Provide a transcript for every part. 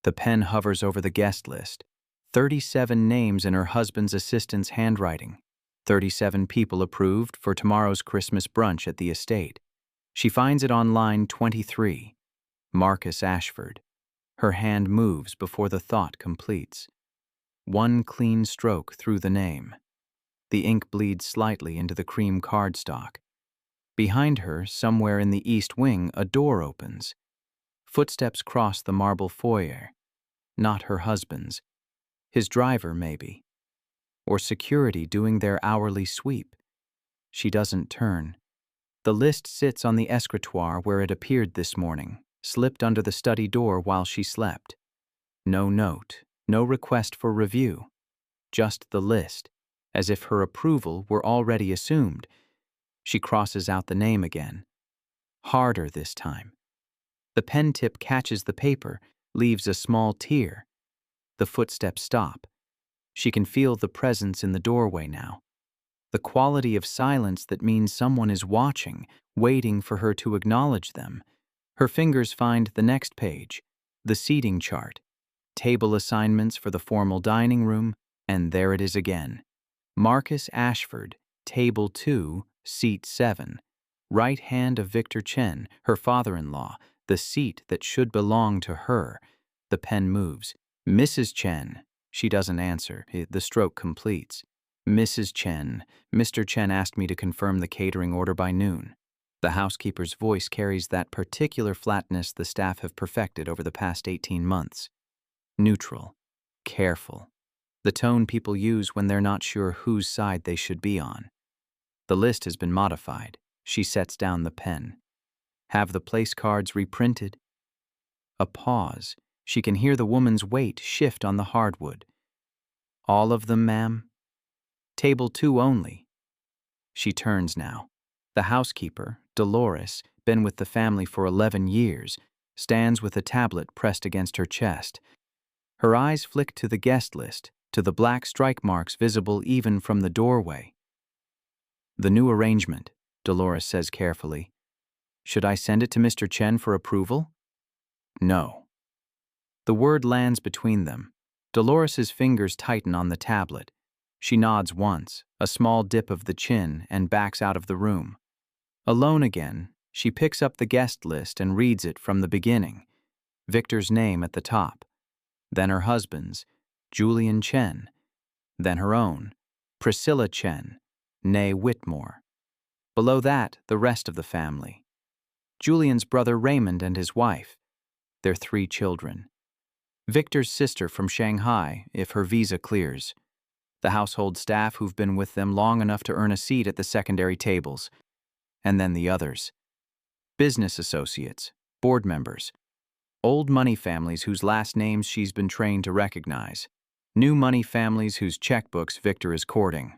The pen hovers over the guest list. 37 names in her husband's assistant's handwriting. 37 people approved for tomorrow's Christmas brunch at the estate. She finds it on line 23. Marcus Ashford. Her hand moves before the thought completes. One clean stroke through the name. The ink bleeds slightly into the cream cardstock. Behind her, somewhere in the east wing, a door opens. Footsteps cross the marble foyer. Not her husband's. His driver, maybe. Or security doing their hourly sweep. She doesn't turn. The list sits on the escritoire where it appeared this morning, slipped under the study door while she slept. No note, no request for review. Just the list, as if her approval were already assumed. She crosses out the name again. Harder this time. The pen tip catches the paper, leaves a small tear. The footsteps stop. She can feel the presence in the doorway now. The quality of silence that means someone is watching, waiting for her to acknowledge them. Her fingers find the next page, the seating chart, table assignments for the formal dining room, and there it is again. Marcus Ashford, table 2, seat 7. Right hand of Victor Chen, her father-in-law, the seat that should belong to her. The pen moves. Mrs. Chen. She doesn't answer. The stroke completes. Mrs. Chen. Mr. Chen asked me to confirm the catering order by noon. The housekeeper's voice carries that particular flatness the staff have perfected over the past 18 months. Neutral. Careful. The tone people use when they're not sure whose side they should be on. The list has been modified. She sets down the pen. Have the place cards reprinted? A pause. She can hear the woman's weight shift on the hardwood. All of them, ma'am? Table 2 only. She turns now. The housekeeper, Dolores, been with the family for 11 years, stands with a tablet pressed against her chest. Her eyes flick to the guest list, to the black strike marks visible even from the doorway. The new arrangement, Dolores says carefully. Should I send it to Mr. Chen for approval? No. The word lands between them. Dolores's fingers tighten on the tablet. She nods once, a small dip of the chin, and backs out of the room. Alone again, she picks up the guest list and reads it from the beginning. Victor's name at the top. Then her husband's, Julian Chen. Then her own, Priscilla Chen, née Whitmore. Below that, the rest of the family. Julian's brother Raymond and his wife. Their 3 children. Victor's sister from Shanghai, if her visa clears. The household staff who've been with them long enough to earn a seat at the secondary tables. And then the others. Business associates, board members. Old money families whose last names she's been trained to recognize. New money families whose checkbooks Victor is courting.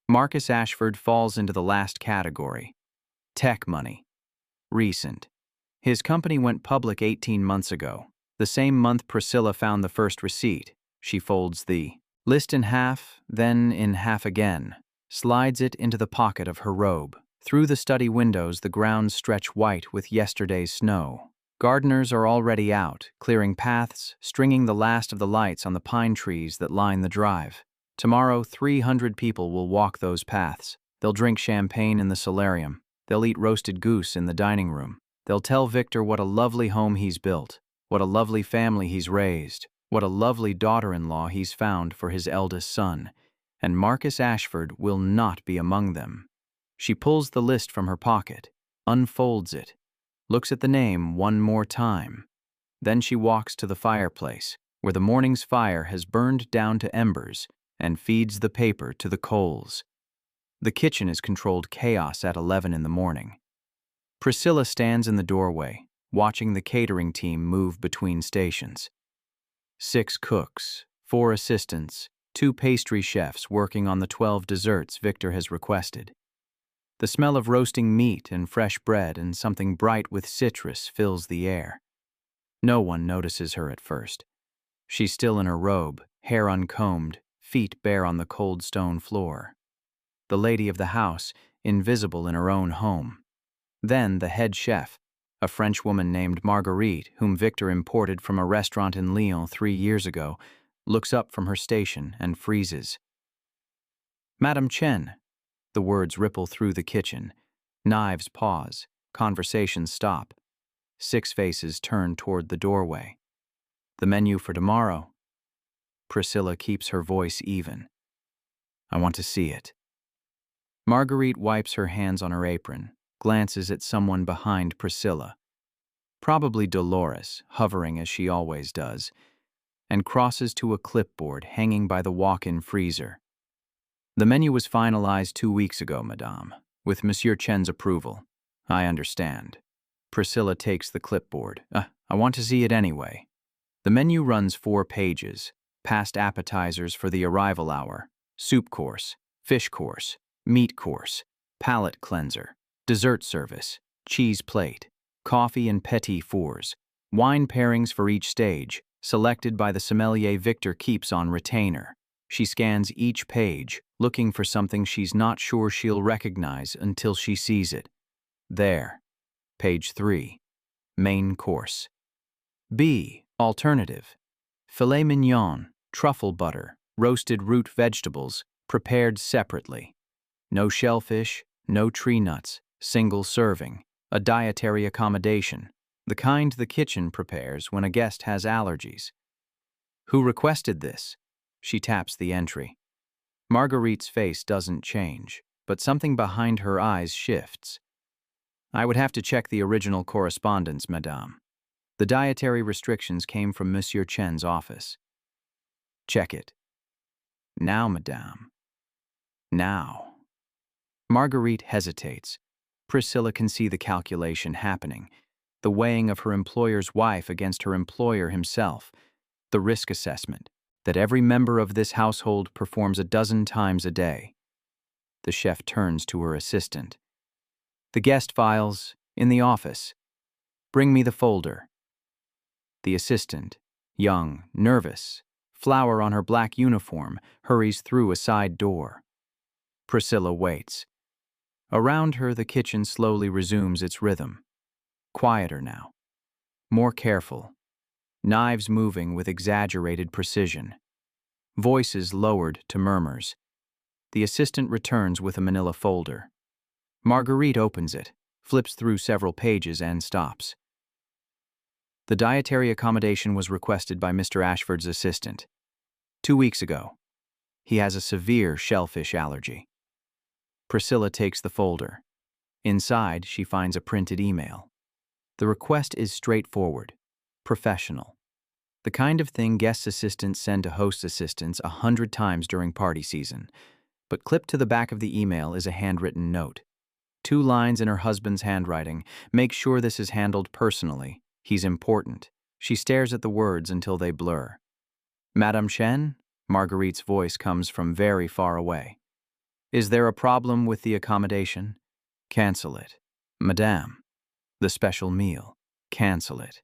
Marcus Ashford falls into the last category. Tech money. Recent. His company went public 18 months ago. The same month Priscilla found the first receipt. She folds the list in half, then in half again, slides it into the pocket of her robe. Through the study windows, the grounds stretch white with yesterday's snow. Gardeners are already out, clearing paths, stringing the last of the lights on the pine trees that line the drive. Tomorrow, 300 people will walk those paths. They'll drink champagne in the solarium. They'll eat roasted goose in the dining room. They'll tell Victor what a lovely home he's built, what a lovely family he's raised, what a lovely daughter-in-law he's found for his eldest son. And Marcus Ashford will not be among them. She pulls the list from her pocket, unfolds it, looks at the name one more time. Then she walks to the fireplace, where the morning's fire has burned down to embers, and feeds the paper to the coals. The kitchen is controlled chaos at 11 in the morning. Priscilla stands in the doorway, watching the catering team move between stations. 6 cooks, 4 assistants, 2 pastry chefs working on the 12 desserts Victor has requested. The smell of roasting meat and fresh bread and something bright with citrus fills the air. No one notices her at first. She's still in her robe, hair uncombed, feet bare on the cold stone floor. The lady of the house, invisible in her own home. Then the head chef, A French woman named Marguerite, whom Victor imported from a restaurant in Lyon 3 years ago, looks up from her station and freezes. Madame Chen. The words ripple through the kitchen. Knives pause. Conversations stop. 6 faces turn toward the doorway. The menu for tomorrow. Priscilla keeps her voice even. I want to see it. Marguerite wipes her hands on her apron, glances at someone behind Priscilla, probably Dolores, hovering as she always does, and crosses to a clipboard hanging by the walk-in freezer. The menu was finalized 2 weeks ago, madame, with Monsieur Chen's approval. I understand. Priscilla takes the clipboard. I want to see it anyway. The menu runs 4 pages, past appetizers for the arrival hour, soup course, fish course, meat course, palate cleanser, dessert service, cheese plate, coffee and petit fours, wine pairings for each stage, selected by the sommelier Victor keeps on retainer. She scans each page, looking for something she's not sure she'll recognize until she sees it. There. Page 3. Main course. B. Alternative. Filet mignon, truffle butter, roasted root vegetables, prepared separately. No shellfish, no tree nuts, single serving, a dietary accommodation, the kind the kitchen prepares when a guest has allergies. Who requested this? She taps the entry. Marguerite's face doesn't change, but something behind her eyes shifts. I would have to check the original correspondence, madame. The dietary restrictions came from Monsieur Chen's office. Check it. Now, madame. Now. Marguerite hesitates. Priscilla can see the calculation happening, the weighing of her employer's wife against her employer himself, the risk assessment that every member of this household performs 12 times a day. The chef turns to her assistant. The guest files, in the office. Bring me the folder. The assistant, young, nervous, flower on her black uniform, hurries through a side door. Priscilla waits. Around her, the kitchen slowly resumes its rhythm. Quieter now. More careful. Knives moving with exaggerated precision. Voices lowered to murmurs. The assistant returns with a manila folder. Marguerite opens it, flips through several pages, and stops. The dietary accommodation was requested by Mr. Ashford's assistant. 2 weeks ago. He has a severe shellfish allergy. Priscilla takes the folder. Inside, she finds a printed email. The request is straightforward, professional. The kind of thing guest assistants send to host assistants 100 times during party season. But clipped to the back of the email is a handwritten note. 2 lines in her husband's handwriting. Make sure this is handled personally. He's important. She stares at the words until they blur. Madame Chen? Marguerite's voice comes from very far away. Is there a problem with the accommodation? Cancel it. Madame. The special meal. Cancel it.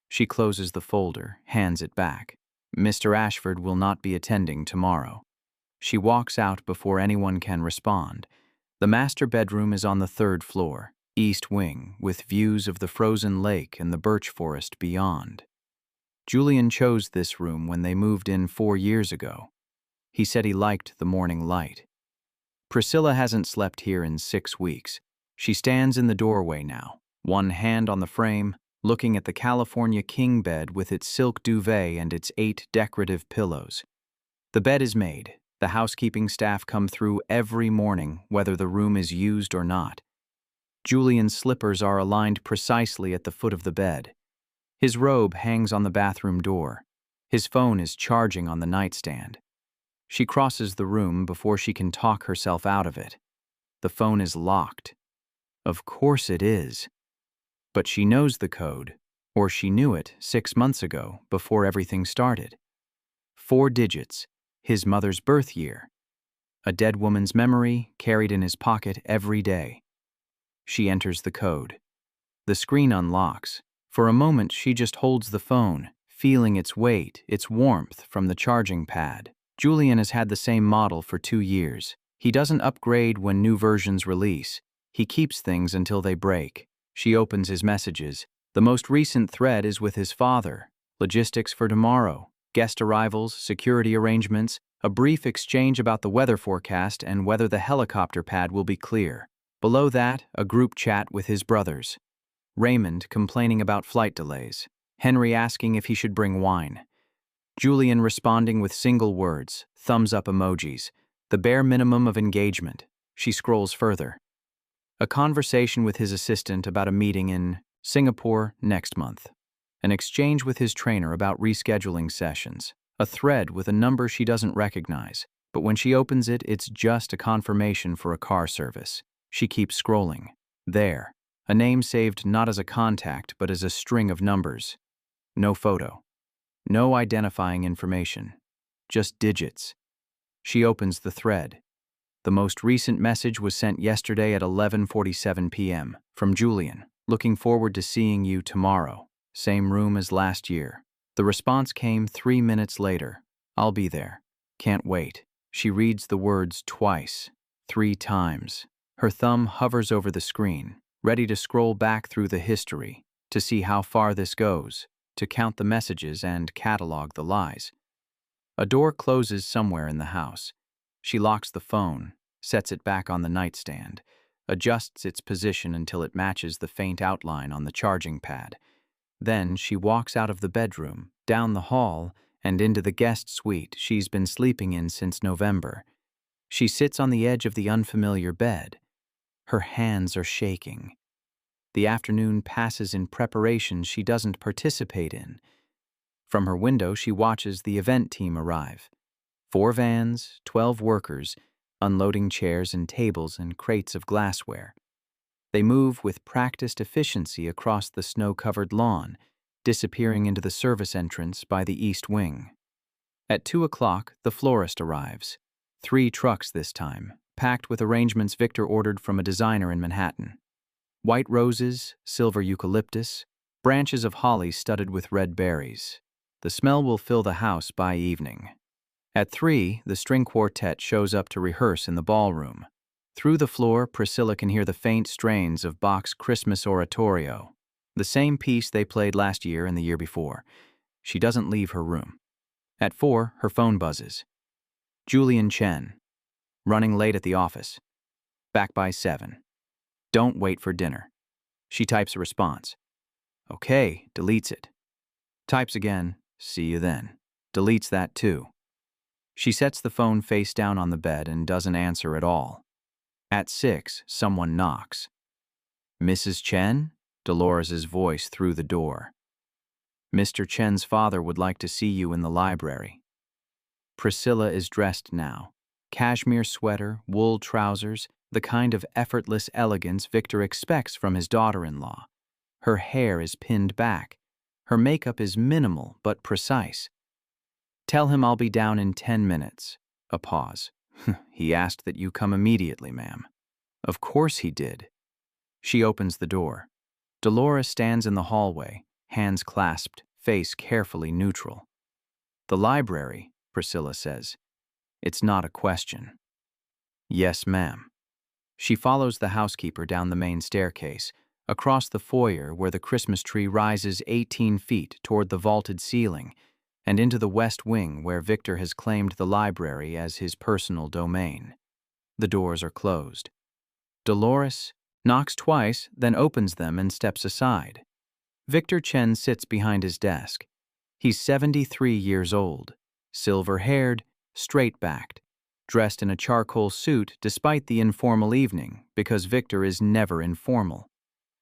She closes the folder, hands it back. Mr. Ashford will not be attending tomorrow. She walks out before anyone can respond. The master bedroom is on the 3rd floor, east wing, with views of the frozen lake and the birch forest beyond. Julian chose this room when they moved in 4 years ago. He said he liked the morning light. Priscilla hasn't slept here in 6 weeks. She stands in the doorway now, one hand on the frame, looking at the California king bed with its silk duvet and its 8 decorative pillows. The bed is made. The housekeeping staff come through every morning, whether the room is used or not. Julian's slippers are aligned precisely at the foot of the bed. His robe hangs on the bathroom door. His phone is charging on the nightstand. She crosses the room before she can talk herself out of it. The phone is locked. Of course it is. But she knows the code, or she knew it 6 months ago, before everything started. 4 digits, his mother's birth year. A dead woman's memory carried in his pocket every day. She enters the code. The screen unlocks. For a moment, she just holds the phone, feeling its weight, its warmth from the charging pad. Julian has had the same model for 2 years. He doesn't upgrade when new versions release. He keeps things until they break. She opens his messages. The most recent thread is with his father. Logistics for tomorrow, guest arrivals, security arrangements, a brief exchange about the weather forecast and whether the helicopter pad will be clear. Below that, a group chat with his brothers. Raymond complaining about flight delays. Henry asking if he should bring wine. Julian responding with single words, thumbs up emojis. The bare minimum of engagement. She scrolls further. A conversation with his assistant about a meeting in Singapore next month. An exchange with his trainer about rescheduling sessions. A thread with a number she doesn't recognize, but when she opens it, it's just a confirmation for a car service. She keeps scrolling. There. A name saved not as a contact, but as a string of numbers. No photo. No identifying information. Just digits. She opens the thread. The most recent message was sent yesterday at 11:47 p.m. from Julian. Looking forward to seeing you tomorrow. Same room as last year. The response came 3 minutes later. I'll be there. Can't wait. She reads the words twice, 3 times. Her thumb hovers over the screen, ready to scroll back through the history, to see how far this goes, to count the messages and catalog the lies. A door closes somewhere in the house. She locks the phone, sets it back on the nightstand, adjusts its position until it matches the faint outline on the charging pad. Then she walks out of the bedroom, down the hall, and into the guest suite she's been sleeping in since November. She sits on the edge of the unfamiliar bed. Her hands are shaking. The afternoon passes in preparations she doesn't participate in. From her window, she watches the event team arrive. 4 vans, 12 workers, unloading chairs and tables and crates of glassware. They move with practiced efficiency across the snow-covered lawn, disappearing into the service entrance by the east wing. At 2 o'clock, the florist arrives. 3 trucks this time, packed with arrangements Victor ordered from a designer in Manhattan. White roses, silver eucalyptus, branches of holly studded with red berries. The smell will fill the house by evening. At 3, the string quartet shows up to rehearse in the ballroom. Through the floor, Priscilla can hear the faint strains of Bach's Christmas Oratorio, the same piece they played last year and the year before. She doesn't leave her room. At 4, her phone buzzes. Julian Chen. Running late at the office. Back by 7. Don't wait for dinner. She types a response. Okay, deletes it. Types again. See you then. Deletes that too. She sets the phone face down on the bed and doesn't answer at all. At 6, someone knocks. Mrs. Chen? Dolores's voice through the door. Mr. Chen's father would like to see you in the library. Priscilla is dressed now. Cashmere sweater, wool trousers, the kind of effortless elegance Victor expects from his daughter-in-law. Her hair is pinned back. Her makeup is minimal but precise. Tell him I'll be down in 10 minutes. A pause. He asked that you come immediately, ma'am. Of course he did. She opens the door. Dolores stands in the hallway, hands clasped, face carefully neutral. The library, Priscilla says. It's not a question. Yes, ma'am. She follows the housekeeper down the main staircase, across the foyer where the Christmas tree rises 18 feet toward the vaulted ceiling, and into the west wing where Victor has claimed the library as his personal domain. The doors are closed. Dolores knocks twice, then opens them and steps aside. Victor Chen sits behind his desk. He's 73 years old, silver-haired, straight-backed, dressed in a charcoal suit despite the informal evening, because Victor is never informal.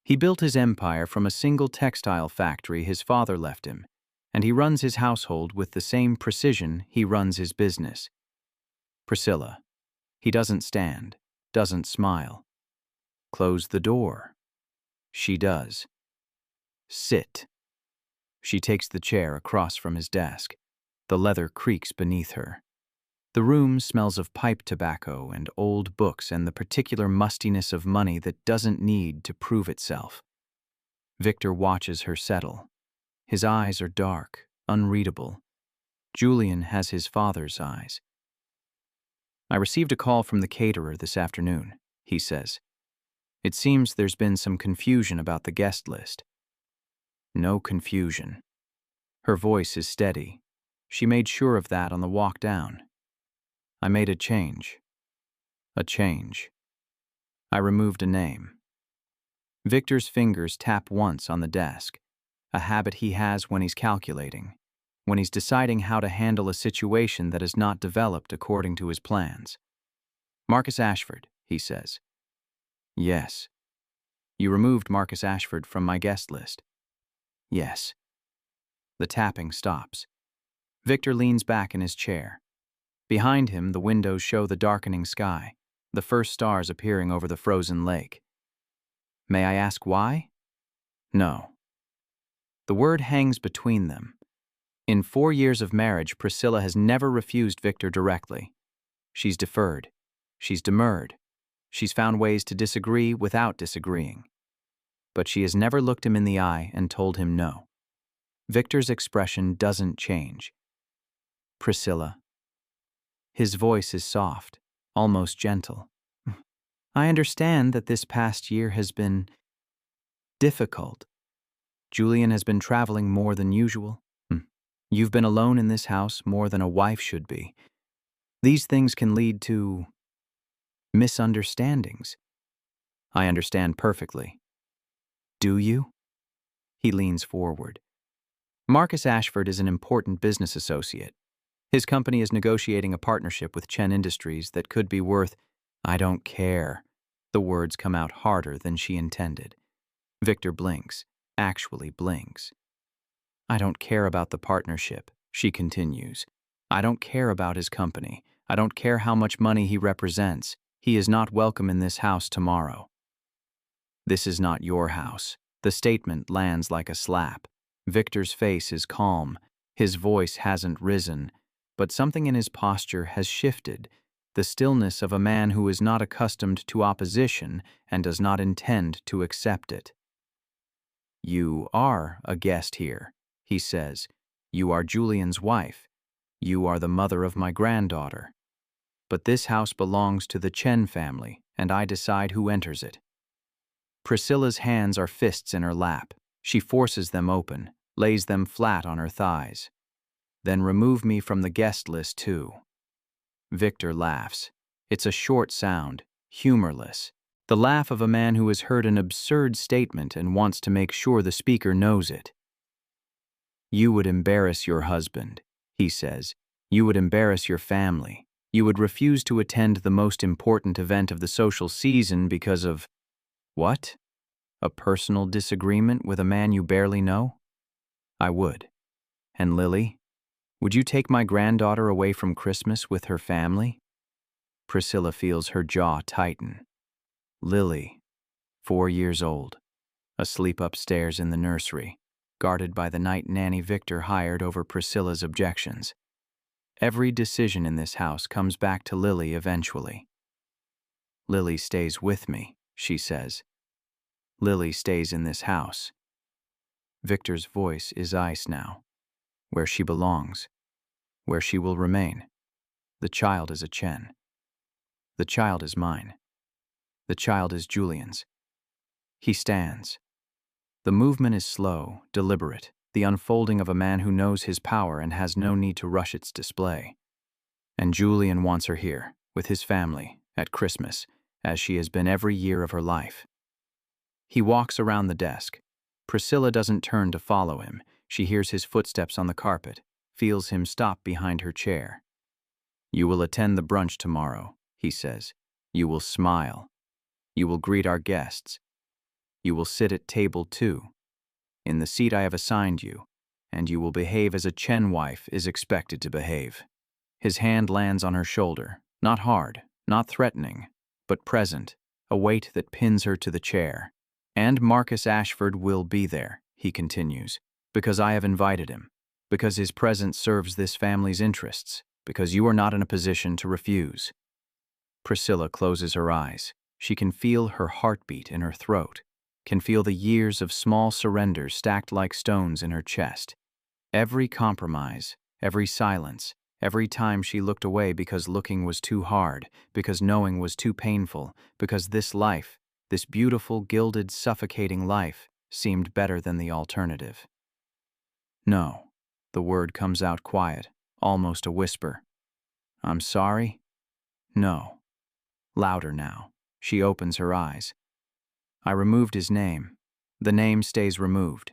He built his empire from a single textile factory his father left him, and he runs his household with the same precision he runs his business. Priscilla. He doesn't stand, doesn't smile. Close the door. She does. Sit. She takes the chair across from his desk. The leather creaks beneath her. The room smells of pipe tobacco and old books and the particular mustiness of money that doesn't need to prove itself. Victor watches her settle. His eyes are dark, unreadable. Julian has his father's eyes. I received a call from the caterer this afternoon, he says. It seems there's been some confusion about the guest list. No confusion. Her voice is steady. She made sure of that on the walk down. I made a change. A change. I removed a name. Victor's fingers tap once on the desk, a habit he has when he's calculating, when he's deciding how to handle a situation that has not developed according to his plans. Marcus Ashford, he says. Yes. You removed Marcus Ashford from my guest list. Yes. The tapping stops. Victor leans back in his chair. Behind him, the windows show the darkening sky, the first stars appearing over the frozen lake. May I ask why? No. The word hangs between them. In 4 years of marriage, Priscilla has never refused Victor directly. She's deferred. She's demurred. She's found ways to disagree without disagreeing. But she has never looked him in the eye and told him no. Victor's expression doesn't change. Priscilla. His voice is soft, almost gentle. I understand that this past year has been difficult. Julian has been traveling more than usual. You've been alone in this house more than a wife should be. These things can lead to misunderstandings. I understand perfectly. Do you? He leans forward. Marcus Ashford is an important business associate. His company is negotiating a partnership with Chen Industries that could be worth, I don't care. The words come out harder than she intended. Victor blinks, actually blinks. I don't care about the partnership, she continues. I don't care about his company. I don't care how much money he represents. He is not welcome in this house tomorrow. This is not your house. The statement lands like a slap. Victor's face is calm. His voice hasn't risen, but something in his posture has shifted, the stillness of a man who is not accustomed to opposition and does not intend to accept it. You are a guest here, he says. You are Julian's wife. You are the mother of my granddaughter. But this house belongs to the Chen family, and I decide who enters it. Priscilla's hands are fists in her lap. She forces them open, lays them flat on her thighs. Then remove me from the guest list too. Victor laughs. It's a short sound, humorless. The laugh of a man who has heard an absurd statement and wants to make sure the speaker knows it. You would embarrass your husband, he says. You would embarrass your family. You would refuse to attend the most important event of the social season because of… What? A personal disagreement with a man you barely know? I would. And Lily? Would you take my granddaughter away from Christmas with her family? Priscilla feels her jaw tighten. Lily, 4 years old, asleep upstairs in the nursery, guarded by the night nanny Victor hired over Priscilla's objections. Every decision in this house comes back to Lily eventually. Lily stays with me, she says. Lily stays in this house. Victor's voice is ice now. Where she belongs. Where she will remain. The child is a Chen. The child is mine. The child is Julian's. He stands. The movement is slow, deliberate, the unfolding of a man who knows his power and has no need to rush its display. And Julian wants her here, with his family, at Christmas, as she has been every year of her life. He walks around the desk. Priscilla doesn't turn to follow him. She hears his footsteps on the carpet, feels him stop behind her chair. You will attend the brunch tomorrow, he says. You will smile. You will greet our guests. You will sit at table 2, in the seat I have assigned you, and you will behave as a Chen wife is expected to behave. His hand lands on her shoulder, not hard, not threatening, but present, a weight that pins her to the chair. And Marcus Ashford will be there, he continues, because I have invited him, because his presence serves this family's interests, because you are not in a position to refuse. Priscilla closes her eyes. She can feel her heartbeat in her throat, can feel the years of small surrenders stacked like stones in her chest. Every compromise, every silence, every time she looked away because looking was too hard, because knowing was too painful, because this life, This beautiful, gilded, suffocating life seemed better than the alternative. No. The word comes out quiet, almost a whisper. I'm sorry? No. Louder now. She opens her eyes. I removed his name. The name stays removed.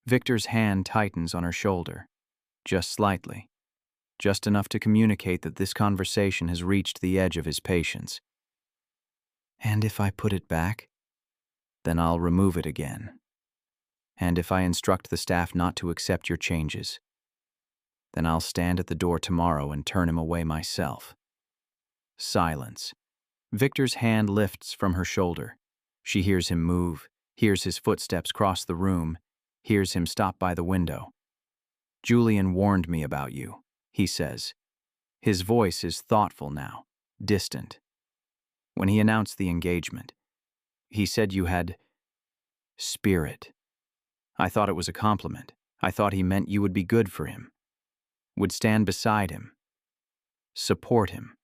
Victor's hand tightens on her shoulder. Just slightly. Just enough to communicate that this conversation has reached the edge of his patience. And if I put it back? Then I'll remove it again. And if I instruct the staff not to accept your changes, then I'll stand at the door tomorrow and turn him away myself. Silence. Victor's hand lifts from her shoulder. She hears him move, hears his footsteps cross the room, hears him stop by the window. Julian warned me about you, he says. His voice is thoughtful now, distant. When he announced the engagement, he said you had spirit. I thought it was a compliment. I thought he meant you would be good for him, would stand beside him, support him.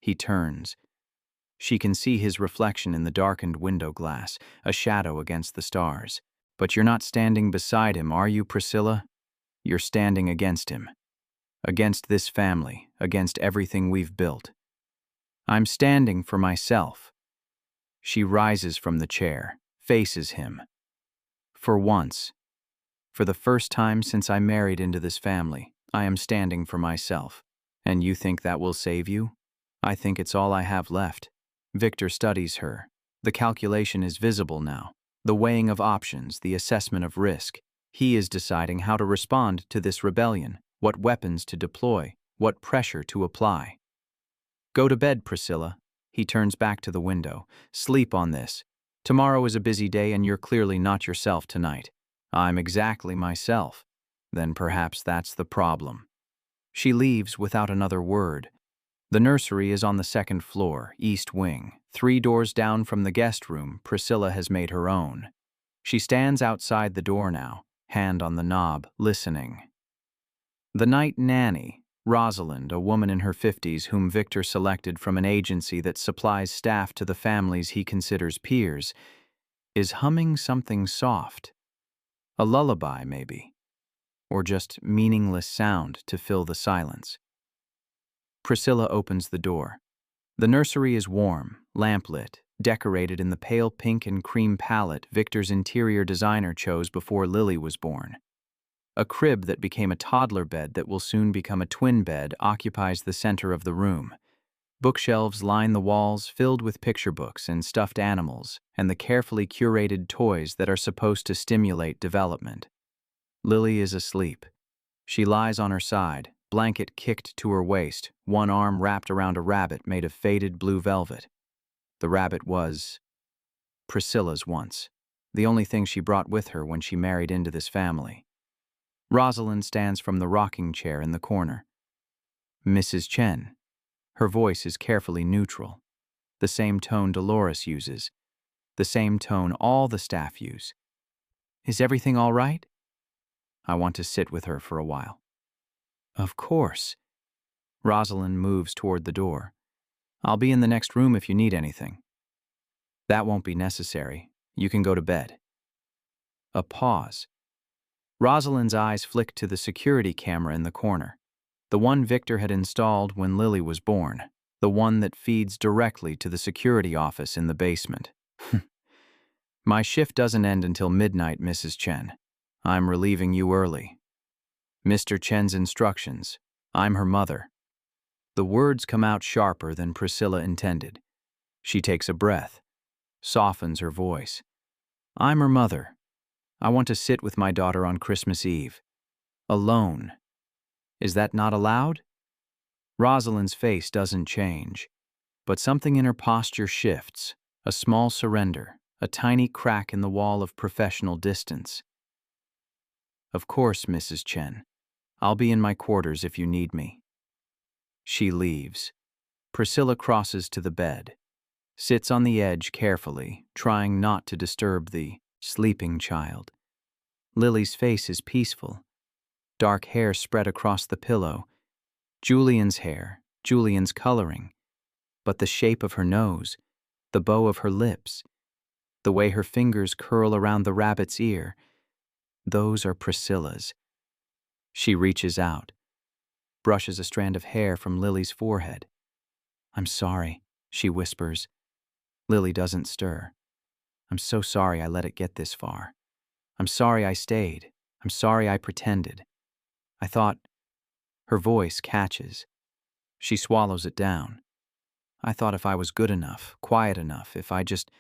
He turns. She can see his reflection in the darkened window glass, a shadow against the stars. But you're not standing beside him, are you, Priscilla? You're standing against him. Against this family, against everything we've built. I'm standing for myself. She rises from the chair, faces him. For once, for the first time since I married into this family, I am standing for myself. And you think that will save you? I think it's all I have left. Victor studies her. The calculation is visible now. The weighing of options, the assessment of risk. He is deciding how to respond to this rebellion, what weapons to deploy, what pressure to apply. Go to bed, Priscilla. He turns back to the window. Sleep on this. Tomorrow is a busy day and you're clearly not yourself tonight. I'm exactly myself. Then perhaps that's the problem. She leaves without another word. The nursery is on the second floor, east wing. 3 doors down from the guest room, Priscilla has made her own. She stands outside the door now, hand on the knob, listening. The night nanny, Rosalind, a woman in her 50s whom Victor selected from an agency that supplies staff to the families he considers peers, is humming something soft. A lullaby, maybe. Or just meaningless sound to fill the silence. Priscilla opens the door. The nursery is warm, lamplit, decorated in the pale pink and cream palette Victor's interior designer chose before Lily was born. A crib that became a toddler bed that will soon become a twin bed occupies the center of the room. Bookshelves line the walls filled with picture books and stuffed animals and the carefully curated toys that are supposed to stimulate development. Lily is asleep. She lies on her side, blanket kicked to her waist, one arm wrapped around a rabbit made of faded blue velvet. The rabbit was Priscilla's once, the only thing she brought with her when she married into this family. Rosalind stands from the rocking chair in the corner. Mrs. Chen. Her voice is carefully neutral. The same tone Dolores uses. The same tone all the staff use. Is everything all right? I want to sit with her for a while. Of course. Rosalind moves toward the door. I'll be in the next room if you need anything. That won't be necessary. You can go to bed. A pause. Rosalind's eyes flick to the security camera in the corner. The one Victor had installed when Lily was born. The one that feeds directly to the security office in the basement. My shift doesn't end until midnight, Mrs. Chen. I'm relieving you early. Mr. Chen's instructions. I'm her mother. The words come out sharper than Priscilla intended. She takes a breath, softens her voice. I'm her mother. I want to sit with my daughter on Christmas Eve. Alone. Is that not allowed? Rosalind's face doesn't change, but something in her posture shifts, a small surrender, a tiny crack in the wall of professional distance. Of course, Mrs. Chen. I'll be in my quarters if you need me. She leaves. Priscilla crosses to the bed, sits on the edge carefully, trying not to disturb the sleeping child. Lily's face is peaceful. Dark hair spread across the pillow. Julian's hair, Julian's coloring. But the shape of her nose, the bow of her lips, the way her fingers curl around the rabbit's ear. Those are Priscilla's. She reaches out, brushes a strand of hair from Lily's forehead. "I'm sorry," she whispers. Lily doesn't stir. "I'm so sorry I let it get this far. I'm sorry I stayed. I'm sorry I pretended. I thought—" Her voice catches. She swallows it down. "I thought if I was good enough, quiet enough, if I just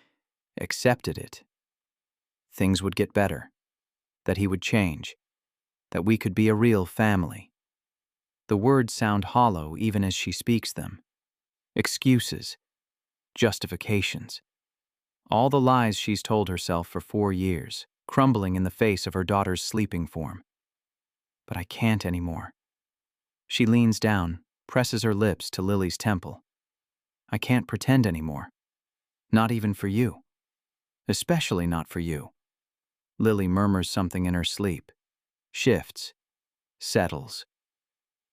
accepted it, things would get better, that he would change, that we could be a real family." The words sound hollow even as she speaks them. Excuses, justifications. All the lies she's told herself for 4 years, crumbling in the face of her daughter's sleeping form. "But I can't anymore." She leans down, presses her lips to Lily's temple. "I can't pretend anymore. Not even for you. Especially not for you." Lily murmurs something in her sleep. Shifts. Settles.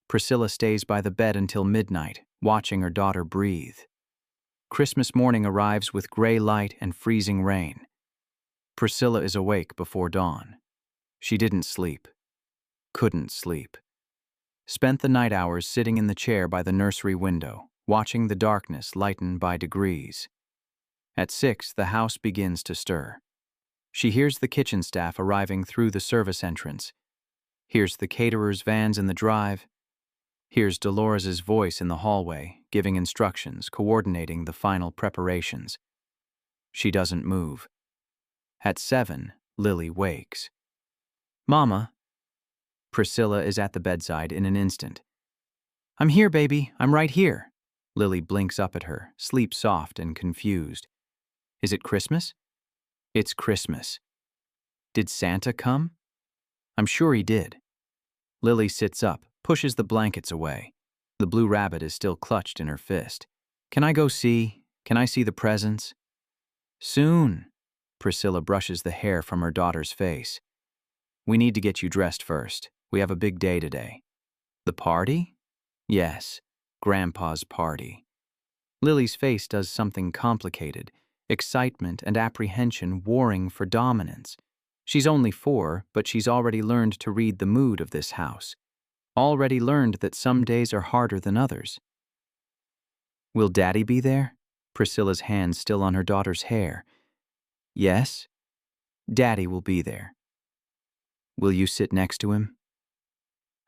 Priscilla stays by the bed until midnight, watching her daughter breathe. Christmas morning arrives with gray light and freezing rain. Priscilla is awake before dawn. She didn't sleep. Couldn't sleep. Spent the night hours sitting in the chair by the nursery window, watching the darkness lighten by degrees. At 6, the house begins to stir. She hears the kitchen staff arriving through the service entrance, hears the caterers' vans in the drive, hears Dolores's voice in the hallway, giving instructions, coordinating the final preparations. She doesn't move. At 7, Lily wakes. "Mama." Priscilla is at the bedside in an instant. "I'm here, baby. I'm right here." Lily blinks up at her, sleep soft and confused. "Is it Christmas?" "It's Christmas." "Did Santa come?" "I'm sure he did." Lily sits up, pushes the blankets away. The blue rabbit is still clutched in her fist. "Can I go see? Can I see the presents?" "Soon." Priscilla brushes the hair from her daughter's face. "We need to get you dressed first. We have a big day today." "The party?" "Yes, Grandpa's party." Lily's face does something complicated, excitement and apprehension warring for dominance. She's only 4, but she's already learned to read the mood of this house. Already learned that some days are harder than others. "Will Daddy be there?" Priscilla's hand still on her daughter's hair. "Yes, Daddy will be there." "Will you sit next to him?"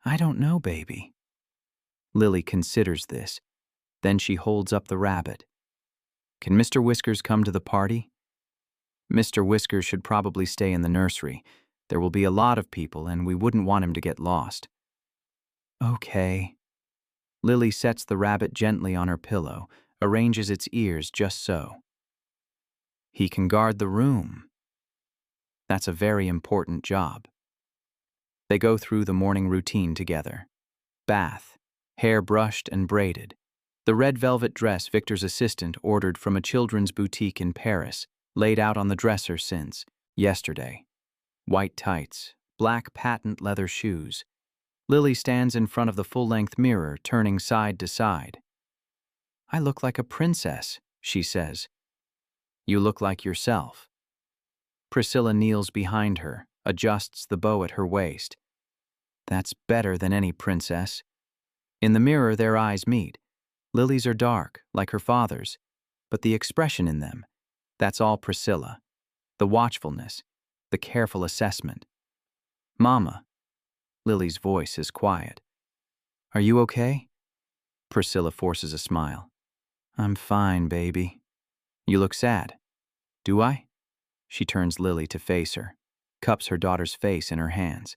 "I don't know, baby." Lily considers this. Then she holds up the rabbit. "Can Mr. Whiskers come to the party?" "Mr. Whiskers should probably stay in the nursery. There will be a lot of people, and we wouldn't want him to get lost." "Okay." Lily sets the rabbit gently on her pillow, arranges its ears just so. "He can guard the room." That's a very important job. They go through the morning routine together. Bath, hair brushed and braided. The red velvet dress Victor's assistant ordered from a children's boutique in Paris, laid out on the dresser since yesterday. White tights, black patent leather shoes. Lily stands in front of the full-length mirror, turning side to side. "I look like a princess," she says. "You look like yourself." Priscilla kneels behind her, adjusts the bow at her waist. "That's better than any princess." In the mirror, their eyes meet. Lily's are dark, like her father's, but the expression in them, that's all Priscilla. The watchfulness, the careful assessment. "Mama." Lily's voice is quiet. "Are you okay?" Priscilla forces a smile. "I'm fine, baby." "You look sad." "Do I?" She turns Lily to face her, cups her daughter's face in her hands.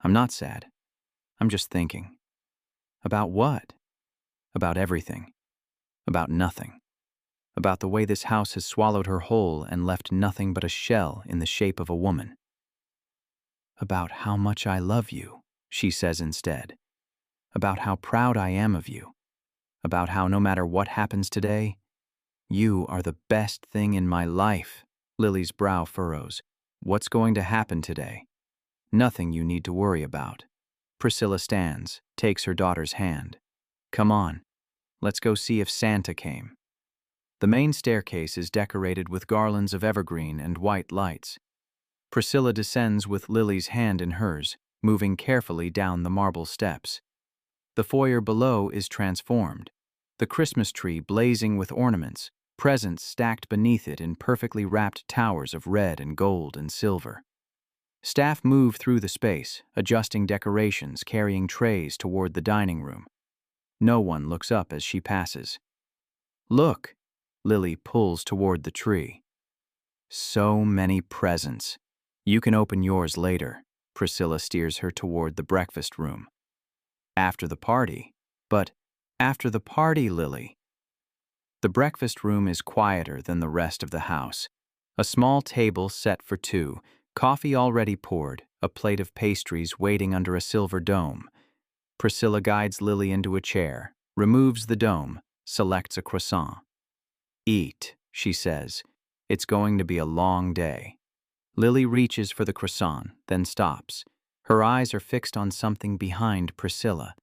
"I'm not sad. I'm just thinking." "About what?" "About everything. About nothing. About the way this house has swallowed her whole and left nothing but a shell in the shape of a woman." "About how much I love you," she says instead. "About how proud I am of you. About how no matter what happens today, you are the best thing in my life." Lily's brow furrows. "What's going to happen today?" "Nothing you need to worry about." Priscilla stands, takes her daughter's hand. "Come on, let's go see if Santa came." The main staircase is decorated with garlands of evergreen and white lights. Priscilla descends with Lily's hand in hers, moving carefully down the marble steps. The foyer below is transformed, the Christmas tree blazing with ornaments, presents stacked beneath it in perfectly wrapped towers of red and gold and silver. Staff move through the space, adjusting decorations, carrying trays toward the dining room. No one looks up as she passes. "Look," Lily pulls toward the tree. "So many presents. You can open yours later," Priscilla steers her toward the breakfast room. "After the party." "But after the party, Lily." The breakfast room is quieter than the rest of the house. A small table set for two, coffee already poured, a plate of pastries waiting under a silver dome. Priscilla guides Lily into a chair, removes the dome, selects a croissant. "Eat," she says. "It's going to be a long day." Lily reaches for the croissant, then stops. Her eyes are fixed on something behind Priscilla.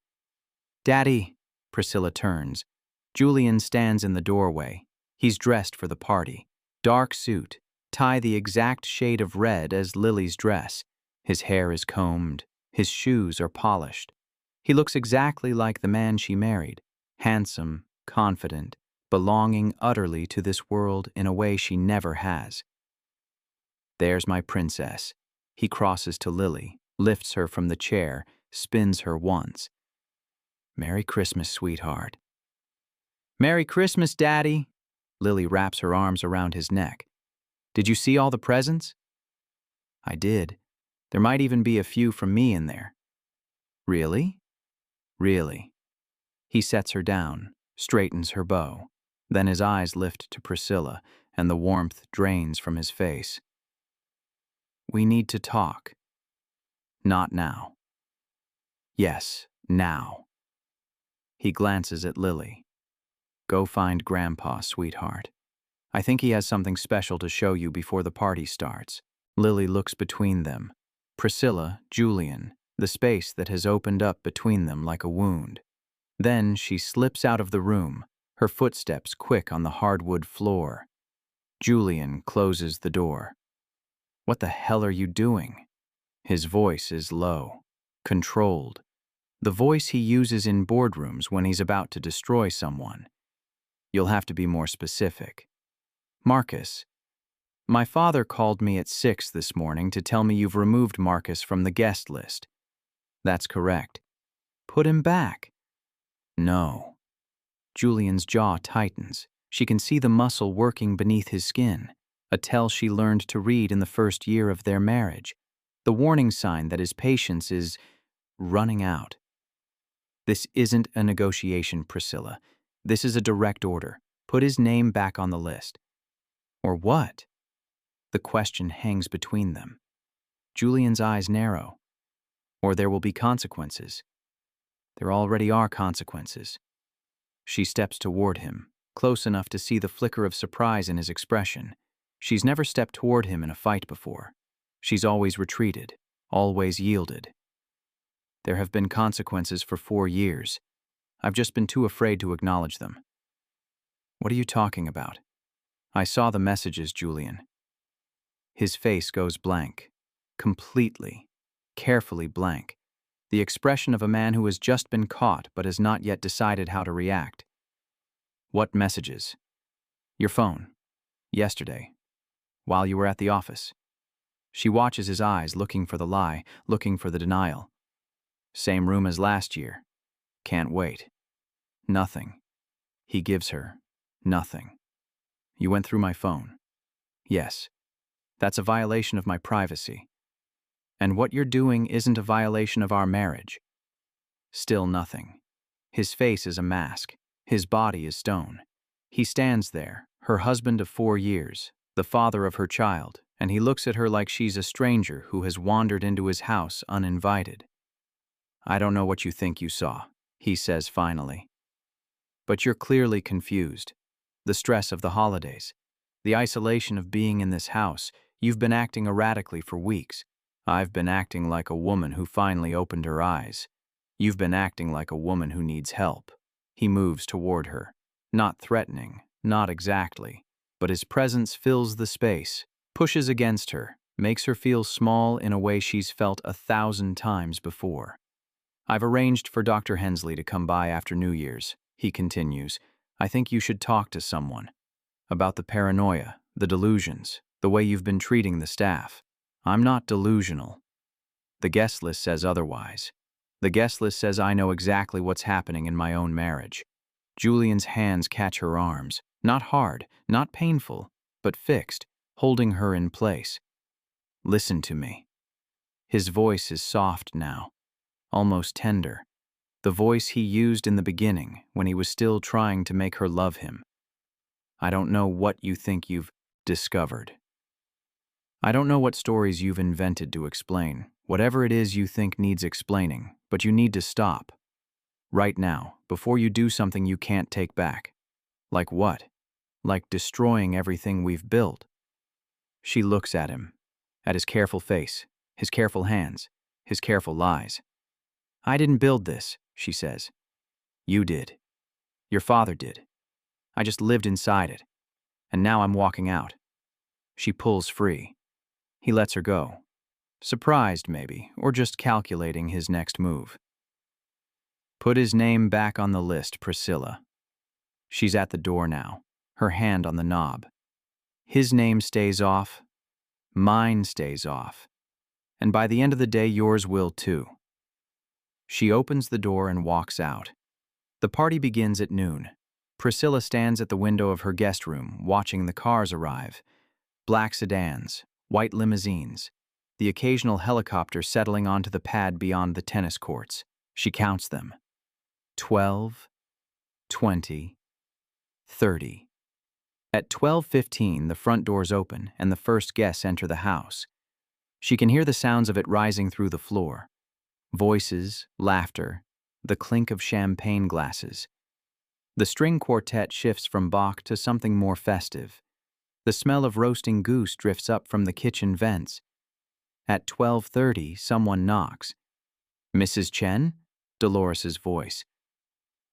"Daddy," Priscilla turns. Julian stands in the doorway. He's dressed for the party. Dark suit, tie the exact shade of red as Lily's dress. His hair is combed. His shoes are polished. He looks exactly like the man she married. Handsome, confident, belonging utterly to this world in a way she never has. "There's my princess." He crosses to Lily, lifts her from the chair, spins her once. "Merry Christmas, sweetheart." "Merry Christmas, Daddy." Lily wraps her arms around his neck. "Did you see all the presents?" "I did. There might even be a few from me in there." "Really?" "Really." He sets her down, straightens her bow. Then his eyes lift to Priscilla, and the warmth drains from his face. "We need to talk." "Not now." "Yes, now." He glances at Lily. "Go find Grandpa, sweetheart. I think he has something special to show you before the party starts." Lily looks between them. Priscilla, Julian, the space that has opened up between them like a wound. Then she slips out of the room, her footsteps quick on the hardwood floor. Julian closes the door. "What the hell are you doing?" His voice is low, controlled. The voice he uses in boardrooms when he's about to destroy someone. "You'll have to be more specific." "Marcus. My father called me at 6 this morning to tell me you've removed Marcus from the guest list." "That's correct." "Put him back." "No." Julian's jaw tightens. She can see the muscle working beneath his skin, a tell she learned to read in the first year of their marriage, the warning sign that his patience is running out. "This isn't a negotiation, Priscilla. This is a direct order. Put his name back on the list." "Or what?" The question hangs between them. Julian's eyes narrow. "Or there will be consequences." "There already are consequences." She steps toward him, close enough to see the flicker of surprise in his expression. She's never stepped toward him in a fight before. She's always retreated, always yielded. "There have been consequences for 4 years. I've just been too afraid to acknowledge them." "What are you talking about?" "I saw the messages, Julian." His face goes blank. Completely, carefully blank. The expression of a man who has just been caught but has not yet decided how to react. "What messages?" "Your phone. Yesterday. While you were at the office." She watches his eyes, looking for the lie, looking for the denial. "Same room as last year. Can't wait." "Nothing." He gives her nothing. "You went through my phone." "Yes." "That's a violation of my privacy." "And what you're doing isn't a violation of our marriage." Still nothing. His face is a mask. His body is stone. He stands there, her husband of 4 years, the father of her child, and he looks at her like she's a stranger who has wandered into his house uninvited. "I don't know what you think you saw," he says finally. "But you're clearly confused. The stress of the holidays, the isolation of being in this house, you've been acting erratically for weeks. I've been acting like a woman who finally opened her eyes. You've been acting like a woman who needs help." He moves toward her, not threatening, Not exactly, but his presence fills the space, pushes against her, makes her feel small in a way she's felt 1,000 times before. I've arranged for Dr. Hensley to come by after New Year's, he continues. I think you should talk to someone about the paranoia, the delusions, the way you've been treating the staff. I'm not delusional. The guest list says otherwise. The guest list says I know exactly what's happening in my own marriage. Julian's hands catch her arms, not hard, not painful, but fixed, holding her in place. Listen to me. His voice is soft now, almost tender. The voice he used in the beginning when he was still trying to make her love him. I don't know what you think you've discovered. I don't know what stories you've invented to explain, whatever it is you think needs explaining, but you need to stop. Right now, before you do something you can't take back. Like what? Like destroying everything we've built. She looks at him, at his careful face, his careful hands, his careful lies. I didn't build this, she says. You did. Your father did. I just lived inside it. And now I'm walking out. She pulls free. He lets her go. Surprised, maybe, or just calculating his next move. Put his name back on the list, Priscilla. She's at the door now, her hand on the knob. His name stays off. Mine stays off. And by the end of the day, yours will too. She opens the door and walks out. The party begins at noon. Priscilla stands at the window of her guest room, watching the cars arrive. Black sedans, white limousines, the occasional helicopter settling onto the pad beyond the tennis courts. She counts them. 12, 20, 30. At 12:15, the front doors open and the first guests enter the house. She can hear the sounds of it rising through the floor. Voices, laughter, the clink of champagne glasses. The string quartet shifts from Bach to something more festive. The smell of roasting goose drifts up from the kitchen vents. At 12:30, someone knocks. Mrs. Chen? Dolores's voice.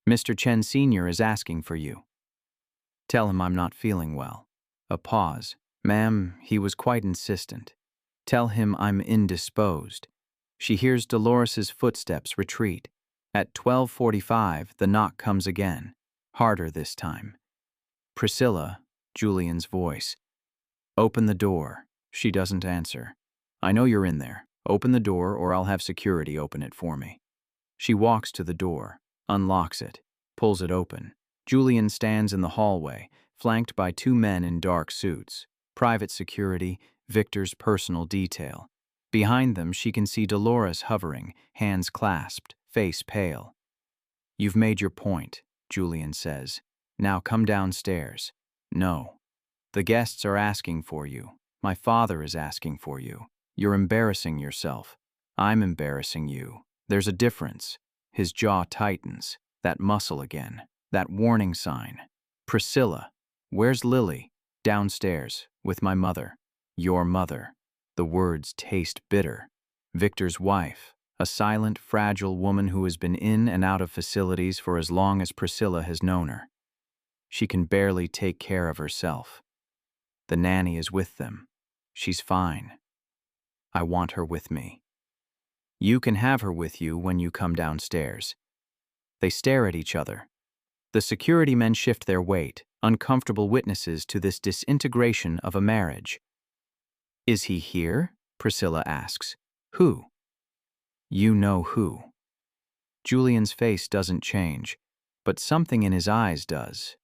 Mr. Chen Sr. is asking for you. Tell him I'm not feeling well. A pause. Ma'am, he was quite insistent. Tell him I'm indisposed. She hears Dolores's footsteps retreat. At 12:45, the knock comes again, harder this time. Priscilla, Julian's voice. Open the door. She doesn't answer. I know you're in there. Open the door or I'll have security open it for me. She walks to the door, unlocks it, pulls it open. Julian stands in the hallway, flanked by two men in dark suits. Private security, Victor's personal detail. Behind them, she can see Dolores hovering, hands clasped, face pale. You've made your point, Julian says. Now come downstairs. No. The guests are asking for you. My father is asking for you. You're embarrassing yourself. I'm embarrassing you. There's a difference. His jaw tightens. That muscle again. That warning sign. Priscilla. Where's Lily? Downstairs, with my mother. Your mother. The words taste bitter. Victor's wife. A silent, fragile woman who has been in and out of facilities for as long as Priscilla has known her. She can barely take care of herself. The nanny is with them. She's fine. I want her with me. You can have her with you when you come downstairs. They stare at each other. The security men shift their weight, uncomfortable witnesses to this disintegration of a marriage. Is he here? Priscilla asks. Who? You know who. Julian's face doesn't change, but something in his eyes does.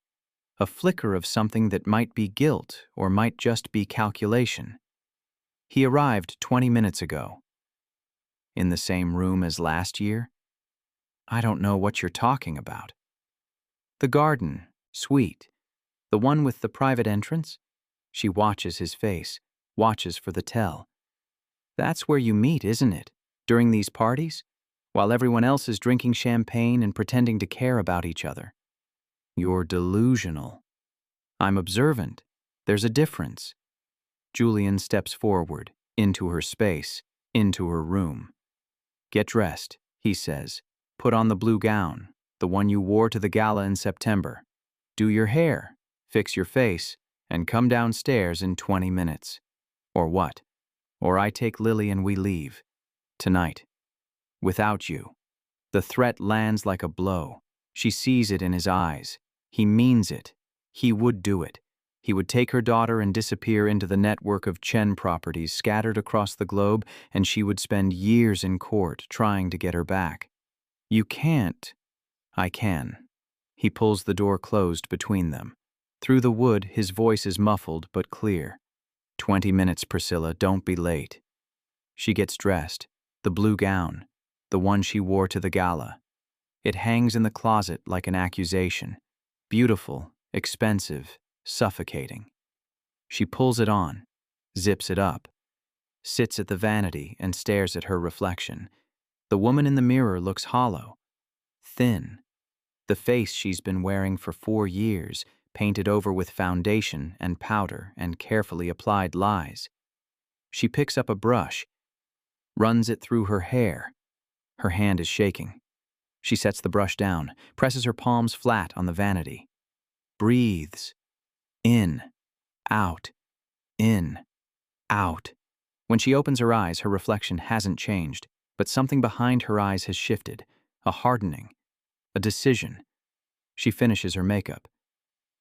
A flicker of something that might be guilt or might just be calculation. He arrived 20 minutes ago. In the same room as last year? I don't know what you're talking about. The garden, suite, the one with the private entrance? She watches his face, watches for the tell. That's where you meet, isn't it? During these parties? While everyone else is drinking champagne and pretending to care about each other. You're delusional. I'm observant. There's a difference. Julian steps forward, into her space, into her room. Get dressed, he says. Put on the blue gown, the one you wore to the gala in September. Do your hair. fix your face, and come downstairs in 20 minutes. Or what? Or I take Lily and we leave. Tonight. Without you. The threat lands like a blow. She sees it in his eyes. He means it. He would do it. He would take her daughter and disappear into the network of Chen properties scattered across the globe, and she would spend years in court trying to get her back. You can't. I can. He pulls the door closed between them. Through the wood, his voice is muffled but clear. 20 minutes, Priscilla, don't be late. She gets dressed, the blue gown, the one she wore to the gala. It hangs in the closet like an accusation. Beautiful, expensive, suffocating. She pulls it on, zips it up, sits at the vanity and stares at her reflection. The woman in the mirror looks hollow, thin. The face she's been wearing for 4 years, painted over with foundation and powder and carefully applied lies. She picks up a brush, runs it through her hair. Her hand is shaking. She sets the brush down, presses her palms flat on the vanity. Breathes. In, out, in, out. When she opens her eyes, her reflection hasn't changed, but something behind her eyes has shifted, a hardening, a decision. She finishes her makeup,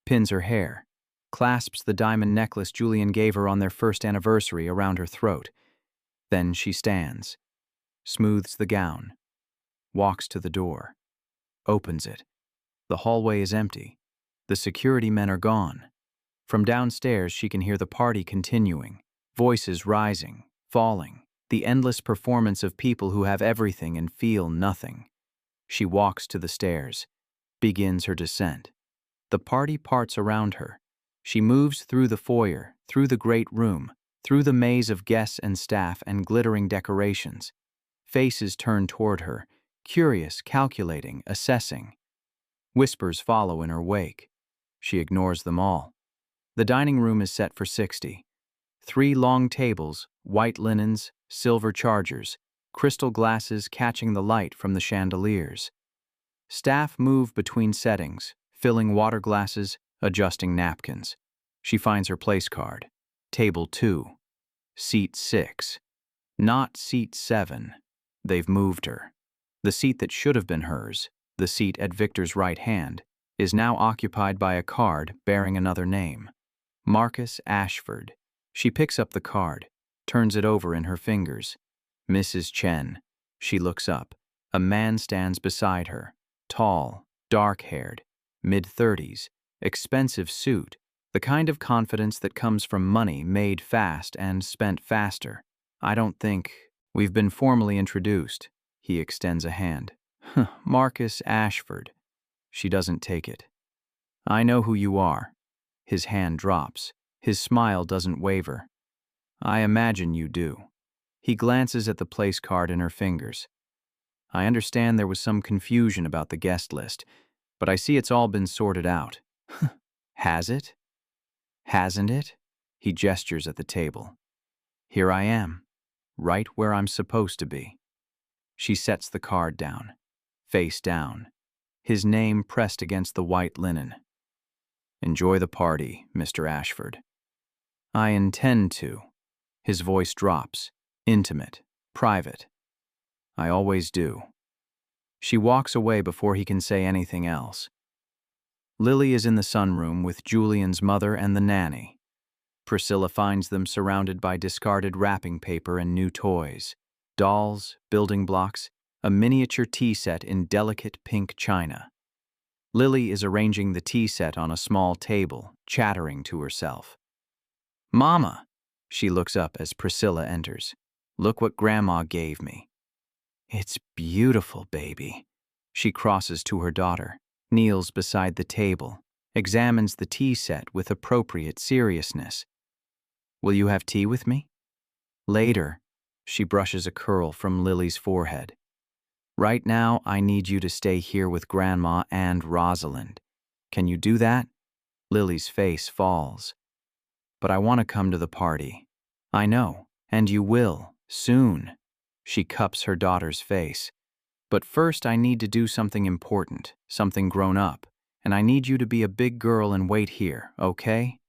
pins her hair, clasps the diamond necklace Julian gave her on their first anniversary around her throat. Then she stands, smooths the gown, walks to the door, opens it. The hallway is empty. The security men are gone. From downstairs, she can hear the party continuing, voices rising, falling, the endless performance of people who have everything and feel nothing. She walks to the stairs, begins her descent. The party parts around her. She moves through the foyer, through the great room, through the maze of guests and staff and glittering decorations. Faces turn toward her, curious, calculating, assessing. Whispers follow in her wake. She ignores them all. The dining room is set for 60. 3 long tables, white linens, silver chargers, crystal glasses catching the light from the chandeliers. Staff move between settings, filling water glasses, adjusting napkins. She finds her place card. Table 2. Seat 6. Not seat 7. They've moved her. The seat that should have been hers, the seat at Victor's right hand, is now occupied by a card bearing another name. Marcus Ashford. She picks up the card, turns it over in her fingers. Mrs. Chen. She looks up. A man stands beside her. Tall, dark-haired, mid-30s, expensive suit, the kind of confidence that comes from money made fast and spent faster. I don't think we've been formally introduced. He extends a hand. Marcus Ashford. She doesn't take it. I know who you are. His hand drops. His smile doesn't waver. I imagine you do. He glances at the place card in her fingers. I understand there was some confusion about the guest list, but I see it's all been sorted out. Has it? Hasn't it? He gestures at the table. Here I am, right where I'm supposed to be. She sets the card down, face down, his name pressed against the white linen. Enjoy the party, Mr. Ashford. I intend to. His voice drops, intimate, private. I always do. She walks away before he can say anything else. Lily is in the sunroom with Julian's mother and the nanny. Priscilla finds them surrounded by discarded wrapping paper and new toys. Dolls, building blocks, a miniature tea set in delicate pink china. Lily is arranging the tea set on a small table, chattering to herself. Mama! She looks up as Priscilla enters. Look what Grandma gave me. It's beautiful, baby. She crosses to her daughter, kneels beside the table, examines the tea set with appropriate seriousness. Will you have tea with me? Later. She brushes a curl from Lily's forehead. Right now, I need you to stay here with Grandma and Rosalind. Can you do that? Lily's face falls. But I want to come to the party. I know, and you will, soon. She cups her daughter's face. But first I need to do something important, something grown up, and I need you to be a big girl and wait here, okay?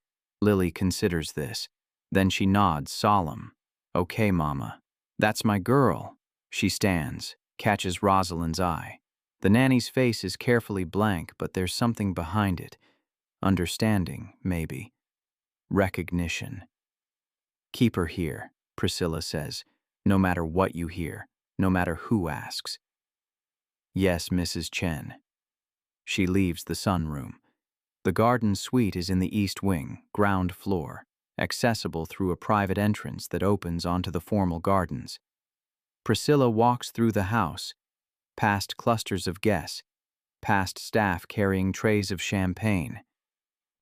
Lily considers this. Then she nods, solemn. Okay, Mama. That's my girl. She stands, catches Rosalind's eye. The nanny's face is carefully blank, but there's something behind it. Understanding, maybe. Recognition. Keep her here, Priscilla says, no matter what you hear, no matter who asks. Yes, Mrs. Chen. She leaves the sunroom. The garden suite is in the east wing, ground floor, accessible through a private entrance that opens onto the formal gardens. Priscilla walks through the house, past clusters of guests, past staff carrying trays of champagne,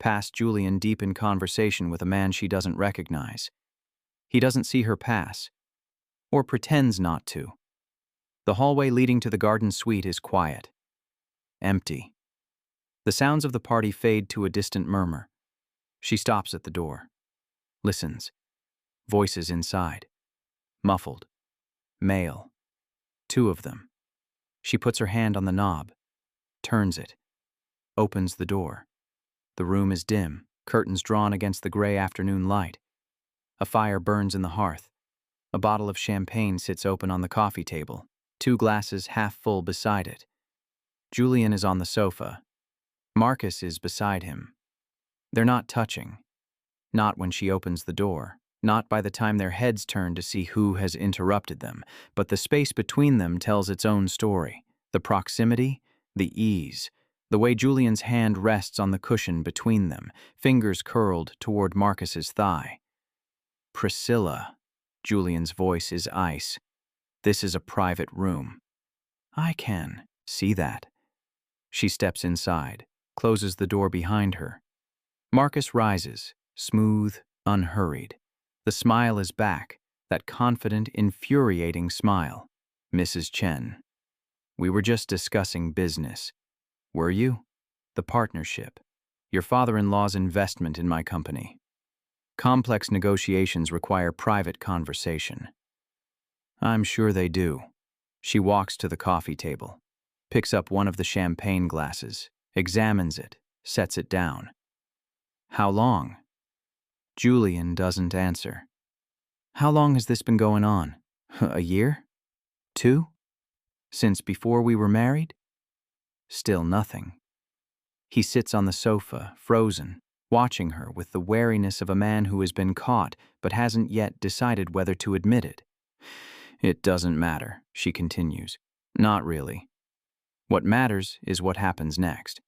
past Julian deep in conversation with a man she doesn't recognize. He doesn't see her pass, or pretends not to. The hallway leading to the garden suite is quiet, empty. The sounds of the party fade to a distant murmur. She stops at the door, listens. Voices inside. Muffled. Male. 2 of them. She puts her hand on the knob, turns it, opens the door. The room is dim, curtains drawn against the gray afternoon light. A fire burns in the hearth. A bottle of champagne sits open on the coffee table, 2 glasses half full beside it. Julian is on the sofa. Marcus is beside him. They're not touching. Not when she opens the door. Not by the time their heads turn to see who has interrupted them, but the space between them tells its own story. The proximity, the ease, the way Julian's hand rests on the cushion between them, fingers curled toward Marcus's thigh. Priscilla. Julian's voice is ice. This is a private room. I can see that. She steps inside, closes the door behind her. Marcus rises, smooth, unhurried. The smile is back, that confident, infuriating smile. Mrs. Chen. We were just discussing business. Were you? The partnership. Your father-in-law's investment in my company. Complex negotiations require private conversation. I'm sure they do. She walks to the coffee table, picks up one of the champagne glasses, examines it, sets it down. How long? Julian doesn't answer. How long has this been going on? A year? 2? Since before we were married? Still nothing. He sits on the sofa, frozen, watching her with the wariness of a man who has been caught but hasn't yet decided whether to admit it. It doesn't matter, she continues. Not really. What matters is what happens next.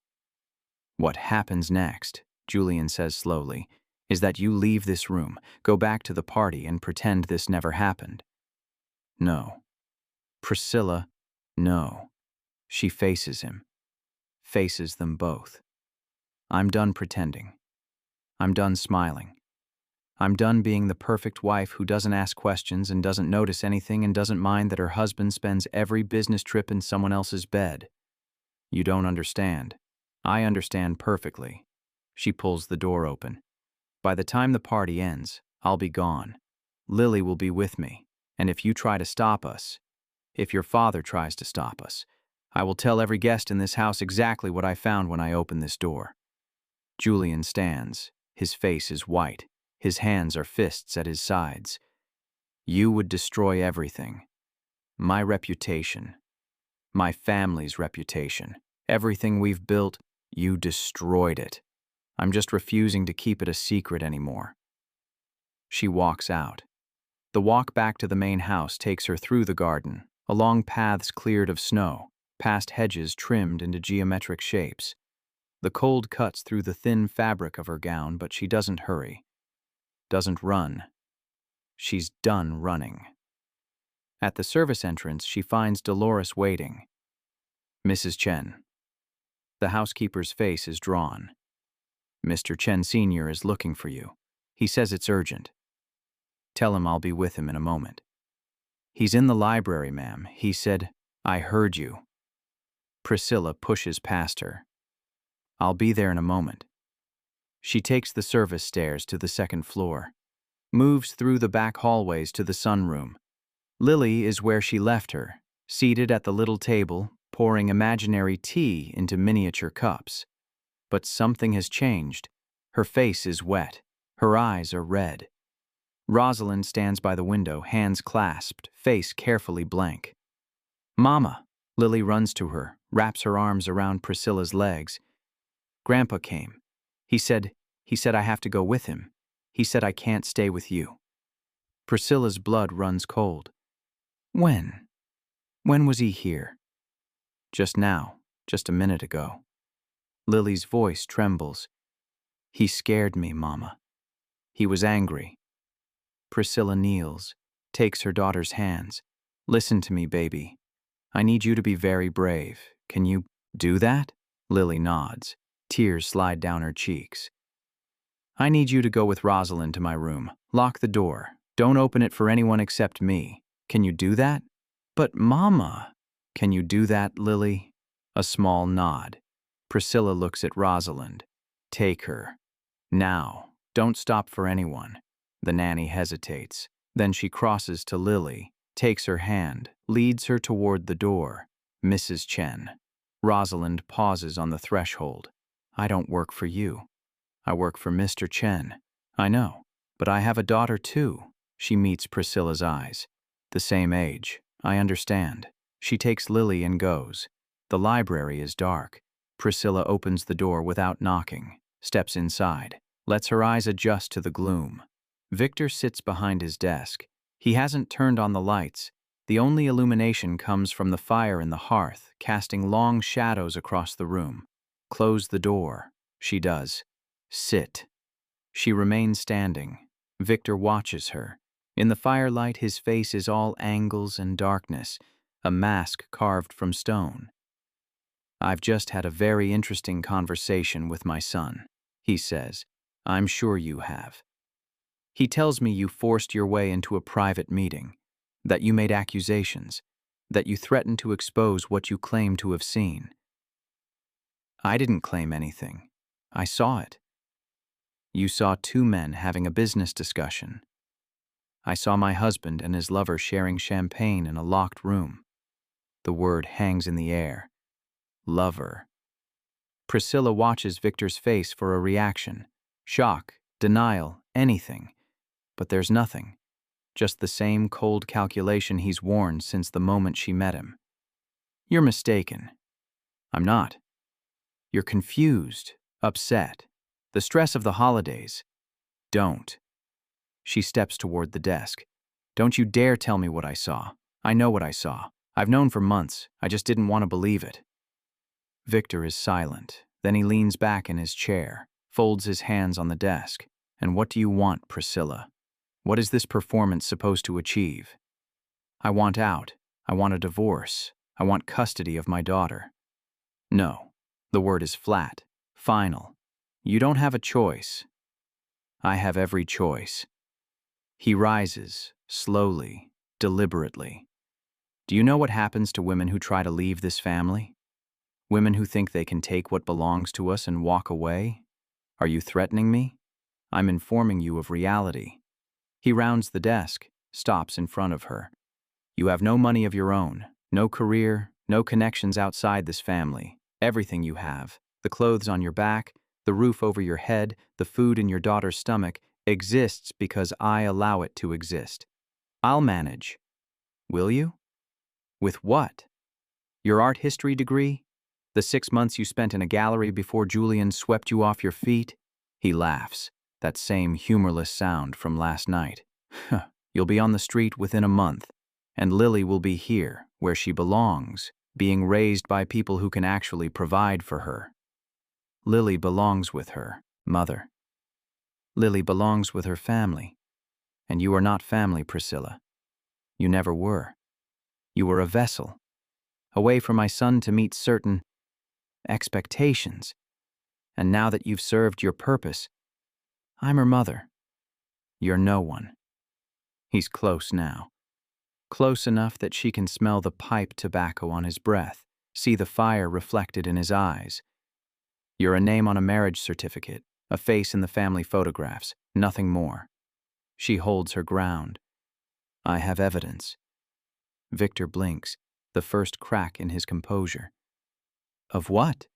What happens next, Julian says slowly, is that you leave this room, go back to the party and pretend this never happened. No. Priscilla, no. She faces him. Faces them both. I'm done pretending. I'm done smiling. I'm done being the perfect wife who doesn't ask questions and doesn't notice anything and doesn't mind that her husband spends every business trip in someone else's bed. You don't understand. I understand perfectly. She pulls the door open. By the time the party ends, I'll be gone. Lily will be with me, and if you try to stop us, if your father tries to stop us, I will tell every guest in this house exactly what I found when I opened this door. Julian stands. His face is white. His hands are fists at his sides. You would destroy everything. My reputation. My family's reputation. Everything we've built, you destroyed it. I'm just refusing to keep it a secret anymore. She walks out. The walk back to the main house takes her through the garden, along paths cleared of snow, past hedges trimmed into geometric shapes. The cold cuts through the thin fabric of her gown, but she doesn't hurry. Doesn't run. She's done running. At the service entrance, she finds Dolores waiting. Mrs. Chen. The housekeeper's face is drawn. Mr. Chen Sr. is looking for you. He says it's urgent. Tell him I'll be with him in a moment. He's in the library, ma'am. He said, I heard you. Priscilla pushes past her. I'll be there in a moment. She takes the service stairs to the second floor, moves through the back hallways to the sunroom. Lily is where she left her, seated at the little table, pouring imaginary tea into miniature cups. But something has changed. Her face is wet. Her eyes are red. Rosalind stands by the window, hands clasped, face carefully blank. "Mama!" Lily runs to her, wraps her arms around Priscilla's legs. "Grandpa came. He said I have to go with him. He said I can't stay with you." Priscilla's blood runs cold. "When? When was he here?" "Just now, just a minute ago." Lily's voice trembles. "He scared me, Mama. He was angry." Priscilla kneels, takes her daughter's hands. "Listen to me, baby. I need you to be very brave. Can you do that?" Lily nods. Tears slide down her cheeks. "I need you to go with Rosalind to my room. Lock the door. Don't open it for anyone except me. Can you do that?" "But Mama..." "Can you do that, Lily?" A small nod. Priscilla looks at Rosalind. "Take her. Now. Don't stop for anyone." The nanny hesitates. Then she crosses to Lily, takes her hand, leads her toward the door. "Mrs. Chen." Rosalind pauses on the threshold. "I don't work for you. I work for Mr. Chen." "I know, but I have a daughter too." She meets Priscilla's eyes. "The same age. I understand." She takes Lily and goes. The library is dark. Priscilla opens the door without knocking, steps inside, lets her eyes adjust to the gloom. Victor sits behind his desk. He hasn't turned on the lights. The only illumination comes from the fire in the hearth, casting long shadows across the room. "Close the door." She does. "Sit." She remains standing. Victor watches her. In the firelight, his face is all angles and darkness, a mask carved from stone. "I've just had a very interesting conversation with my son," he says. "I'm sure you have. He tells me you forced your way into a private meeting, that you made accusations, that you threatened to expose what you claim to have seen." "I didn't claim anything. I saw it." "You saw two men having a business discussion." "I saw my husband and his lover sharing champagne in a locked room." The word hangs in the air. Lover. Priscilla watches Victor's face for a reaction. Shock, denial, anything. But there's nothing. Just the same cold calculation he's worn since the moment she met him. "You're mistaken." "I'm not." "You're confused, upset. The stress of the holidays." "Don't." She steps toward the desk. "Don't you dare tell me what I saw. I know what I saw. I've known for months. I just didn't want to believe it." Victor is silent. Then he leans back in his chair, folds his hands on the desk. "And what do you want, Priscilla? What is this performance supposed to achieve?" "I want out. I want a divorce. I want custody of my daughter." "No." The word is flat, final. "You don't have a choice." "I have every choice." He rises, slowly, deliberately. "Do you know what happens to women who try to leave this family? Women who think they can take what belongs to us and walk away? Are you threatening me? I'm informing you of reality." He rounds the desk, stops in front of her. "You have no money of your own, no career, no connections outside this family. Everything you have, the clothes on your back, the roof over your head, the food in your daughter's stomach, exists because I allow it to exist. I'll manage." "Will you? With what? Your art history degree? The 6 months you spent in a gallery before Julian swept you off your feet?" He laughs, that same humorless sound from last night. "You'll be on the street within a month, and Lily will be here, where she belongs, being raised by people who can actually provide for her." "Lily belongs with her mother. Lily belongs with her family. And you are not family, Priscilla. You never were. You were a vessel, a way for my son to meet certain expectations. And now that you've served your purpose, I'm her mother. You're no one." He's close now. Close enough that she can smell the pipe tobacco on his breath, see the fire reflected in his eyes. "You're a name on a marriage certificate, a face in the family photographs, nothing more." She holds her ground. "I have evidence." Victor blinks, the first crack in his composure. "Of what?"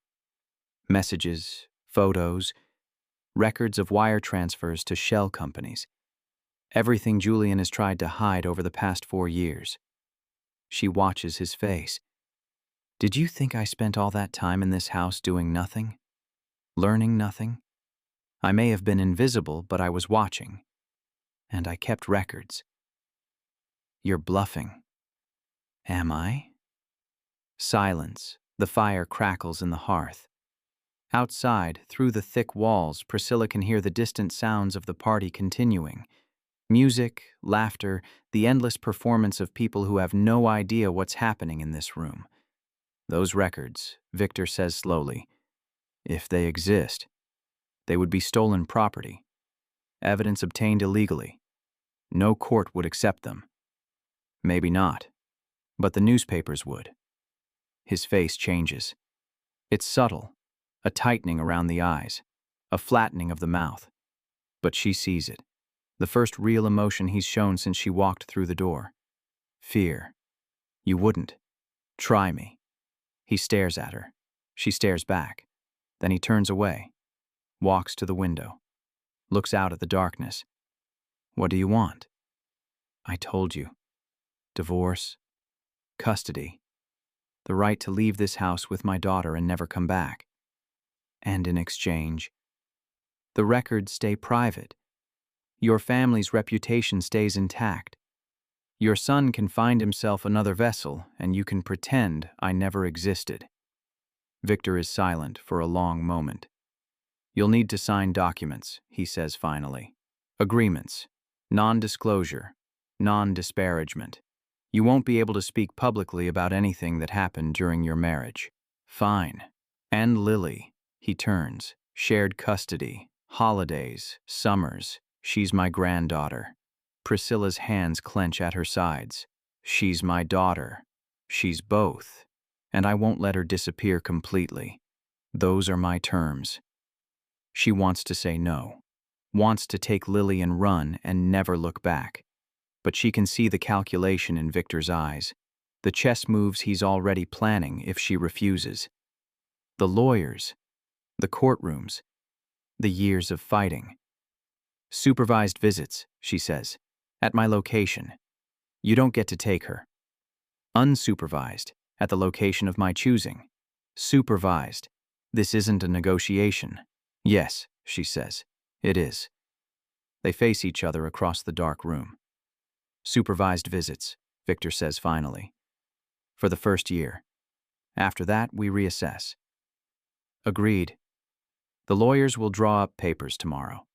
"Messages, photos, records of wire transfers to shell companies. Everything Julian has tried to hide over the past 4 years. She watches his face. Did you think I spent all that time in this house doing nothing? Learning nothing? I may have been invisible, but I was watching. And I kept records. You're bluffing. Am I? Silence. The fire crackles in the hearth. Outside, through the thick walls, Priscilla can hear the distant sounds of the party continuing. Music, laughter, the endless performance of people who have no idea what's happening in this room. Those records, Victor says slowly, if they exist, they would be stolen property, evidence obtained illegally. No court would accept them. Maybe not, but the newspapers would. His face changes. It's subtle, a tightening around the eyes, a flattening of the mouth. But she sees it, the first real emotion he's shown since she walked through the door. Fear. You wouldn't. Try me. He stares at her. She stares back. Then he turns away, walks to the window, looks out at the darkness. What do you want? I told you. Divorce, custody, the right to leave this house with my daughter and never come back. And in exchange, the records stay private. Your family's reputation stays intact. Your son can find himself another vessel, and you can pretend I never existed. Victor is silent for a long moment. You'll need to sign documents, he says finally. Agreements, non-disclosure, non-disparagement. You won't be able to speak publicly about anything that happened during your marriage. Fine. And Lily, he turns. Shared custody, holidays, summers. She's my granddaughter. Priscilla's hands clench at her sides. She's my daughter. She's both. And I won't let her disappear completely. Those are my terms. She wants to say no. Wants to take Lily and run and never look back. But she can see the calculation in Victor's eyes, the chess moves he's already planning if she refuses. The lawyers, the courtrooms, the years of fighting. Supervised visits, she says, at my location. You don't get to take her. Unsupervised, at the location of my choosing. Supervised. This isn't a negotiation. Yes, she says, it is. They face each other across the dark room. Supervised visits, Victor says finally. For the first year. After that, we reassess. Agreed. The lawyers will draw up papers tomorrow.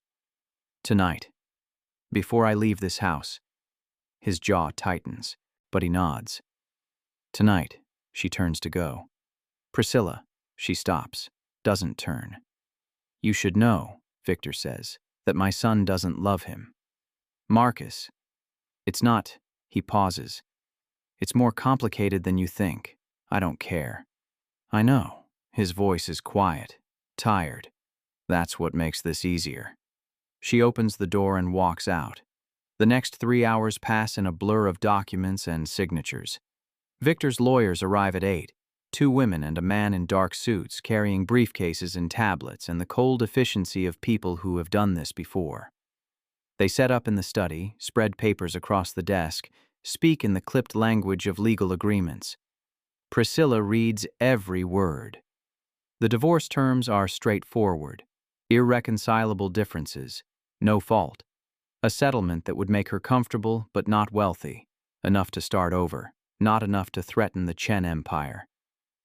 Tonight. Before I leave this house. His jaw tightens, but he nods. Tonight, she turns to go. Priscilla, she stops, doesn't turn. You should know, Victor says, that my son doesn't love him. Marcus. It's not, he pauses. It's more complicated than you think. I don't care. I know. His voice is quiet, tired. That's what makes this easier. She opens the door and walks out. The next 3 hours pass in a blur of documents and signatures. Victor's lawyers arrive at 8, 2 women and a man in dark suits carrying briefcases and tablets and the cold efficiency of people who have done this before. They set up in the study, spread papers across the desk, speak in the clipped language of legal agreements. Priscilla reads every word. The divorce terms are straightforward. Irreconcilable differences, no fault. A settlement that would make her comfortable but not wealthy, enough to start over, not enough to threaten the Chen Empire.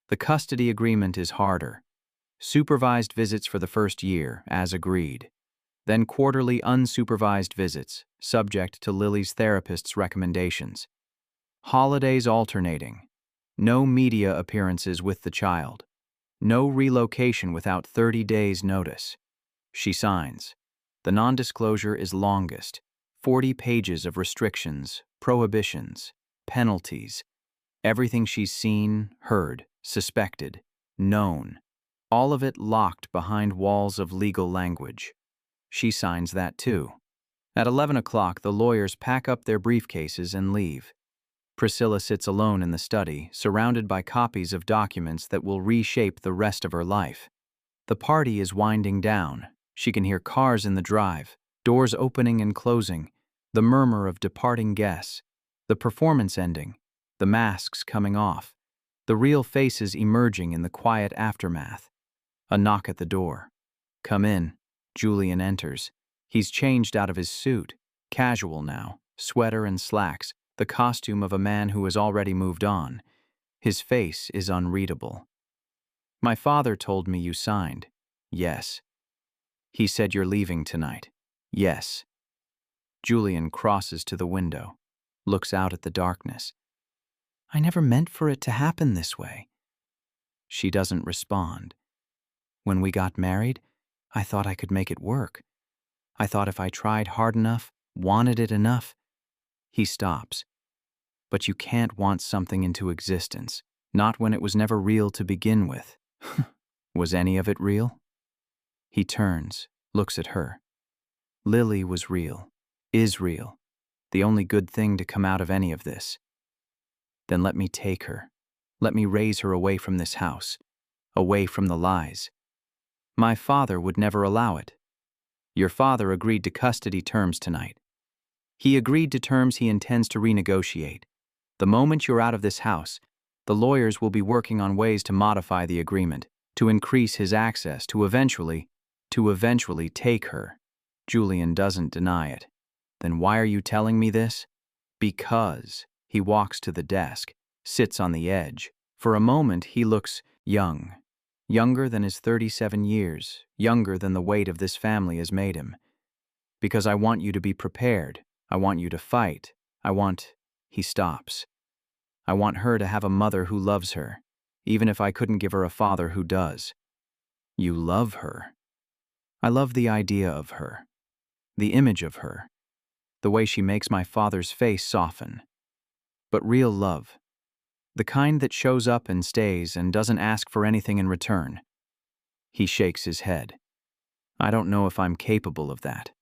The custody agreement is harder. Supervised visits for the first year, as agreed. Then quarterly unsupervised visits, subject to Lily's therapist's recommendations. Holidays alternating. No media appearances with the child. No relocation without 30 days' notice. She signs. The non-disclosure is longest. 40 pages of restrictions, prohibitions, penalties. Everything she's seen, heard, suspected, known. All of it locked behind walls of legal language. She signs that too. At 11 o'clock, the lawyers pack up their briefcases and leave. Priscilla sits alone in the study, surrounded by copies of documents that will reshape the rest of her life. The party is winding down. She can hear cars in the drive, doors opening and closing, the murmur of departing guests, the performance ending, the masks coming off, the real faces emerging in the quiet aftermath. A knock at the door. "Come in." Julian enters. He's changed out of his suit, casual now, sweater and slacks, the costume of a man who has already moved on. His face is unreadable. "My father told me you signed." "Yes." "He said you're leaving tonight." "Yes." Julian crosses to the window, looks out at the darkness. "I never meant for it to happen this way." She doesn't respond. "When we got married, I thought I could make it work. I thought if I tried hard enough, wanted it enough." He stops. "But you can't want something into existence, not when it was never real to begin with." Was any of it real? He turns, looks at her. Lily was real, is real, the only good thing to come out of any of this. Then let me take her. Let me raise her away from this house, away from the lies. My father would never allow it. Your father agreed to custody terms tonight. He agreed to terms he intends to renegotiate. The moment you're out of this house, the lawyers will be working on ways to modify the agreement, to increase his access, to eventually take her. Julian doesn't deny it. Then why are you telling me this? Because. He walks to the desk, sits on the edge. For a moment he looks young. Younger than his 37 years, younger than the weight of this family has made him. Because I want you to be prepared. I want you to fight. He stops. I want her to have a mother who loves her, even if I couldn't give her a father who does. You love her. I love the idea of her, the image of her, the way she makes my father's face soften. But real love, the kind that shows up and stays and doesn't ask for anything in return. He shakes his head. I don't know if I'm capable of that.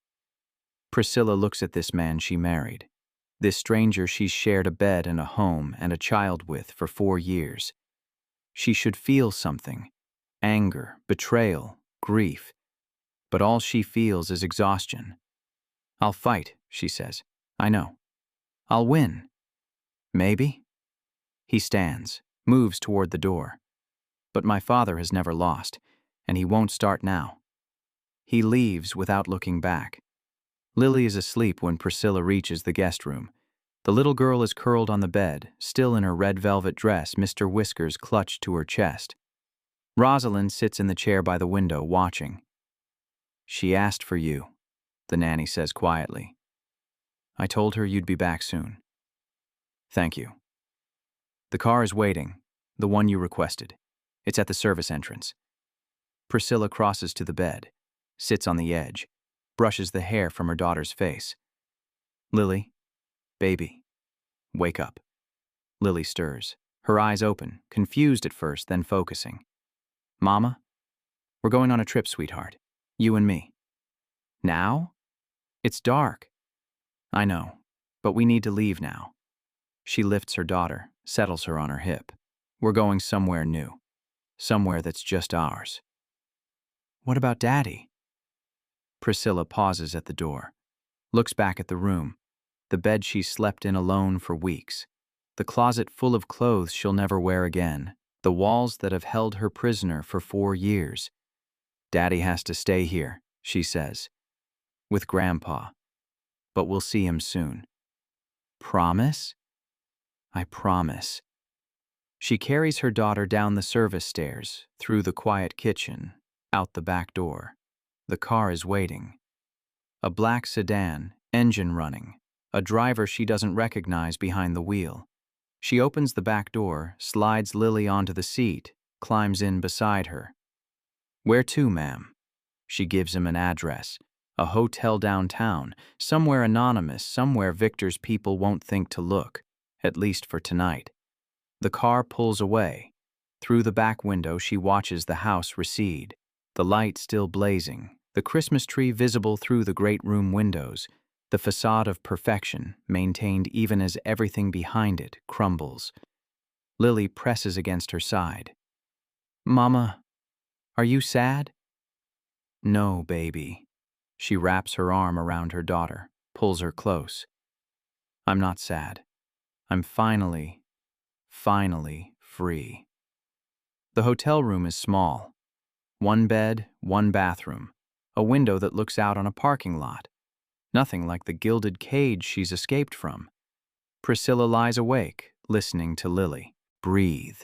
Priscilla looks at this man she married, this stranger she's shared a bed and a home and a child with for 4 years. She should feel something, anger, betrayal, grief. But all she feels is exhaustion. I'll fight, she says. I know. I'll win. Maybe? He stands, moves toward the door. But my father has never lost, and he won't start now. He leaves without looking back. Lily is asleep when Priscilla reaches the guest room. The little girl is curled on the bed, still in her red velvet dress, Mr. Whiskers clutched to her chest. Rosalind sits in the chair by the window, watching. She asked for you, the nanny says quietly. I told her you'd be back soon. Thank you. The car is waiting, the one you requested. It's at the service entrance. Priscilla crosses to the bed, sits on the edge, brushes the hair from her daughter's face. Lily, baby, wake up. Lily stirs, her eyes open, confused at first, then focusing. Mama, we're going on a trip, sweetheart. You and me. Now? It's dark. I know, but we need to leave now. She lifts her daughter, settles her on her hip. We're going somewhere new. Somewhere that's just ours. What about Daddy? Priscilla pauses at the door, looks back at the room, the bed she slept in alone for weeks, the closet full of clothes she'll never wear again, the walls that have held her prisoner for 4 years. Daddy has to stay here, she says, with Grandpa. But we'll see him soon. Promise? I promise. She carries her daughter down the service stairs, through the quiet kitchen, out the back door. The car is waiting. A black sedan, engine running, a driver she doesn't recognize behind the wheel. She opens the back door, slides Lily onto the seat, climbs in beside her. Where to, ma'am? She gives him an address, a hotel downtown, somewhere anonymous, somewhere Victor's people won't think to look, at least for tonight. The car pulls away. Through the back window, she watches the house recede, the light still blazing, the Christmas tree visible through the great room windows, the facade of perfection maintained even as everything behind it crumbles. Lily presses against her side. Mama, Are you sad? No, baby. She wraps her arm around her daughter, pulls her close. I'm not sad. I'm finally free. The hotel room is small. One bed, one bathroom, a window that looks out on a parking lot. Nothing like the gilded cage she's escaped from. Priscilla lies awake, listening to Lily. Breathe.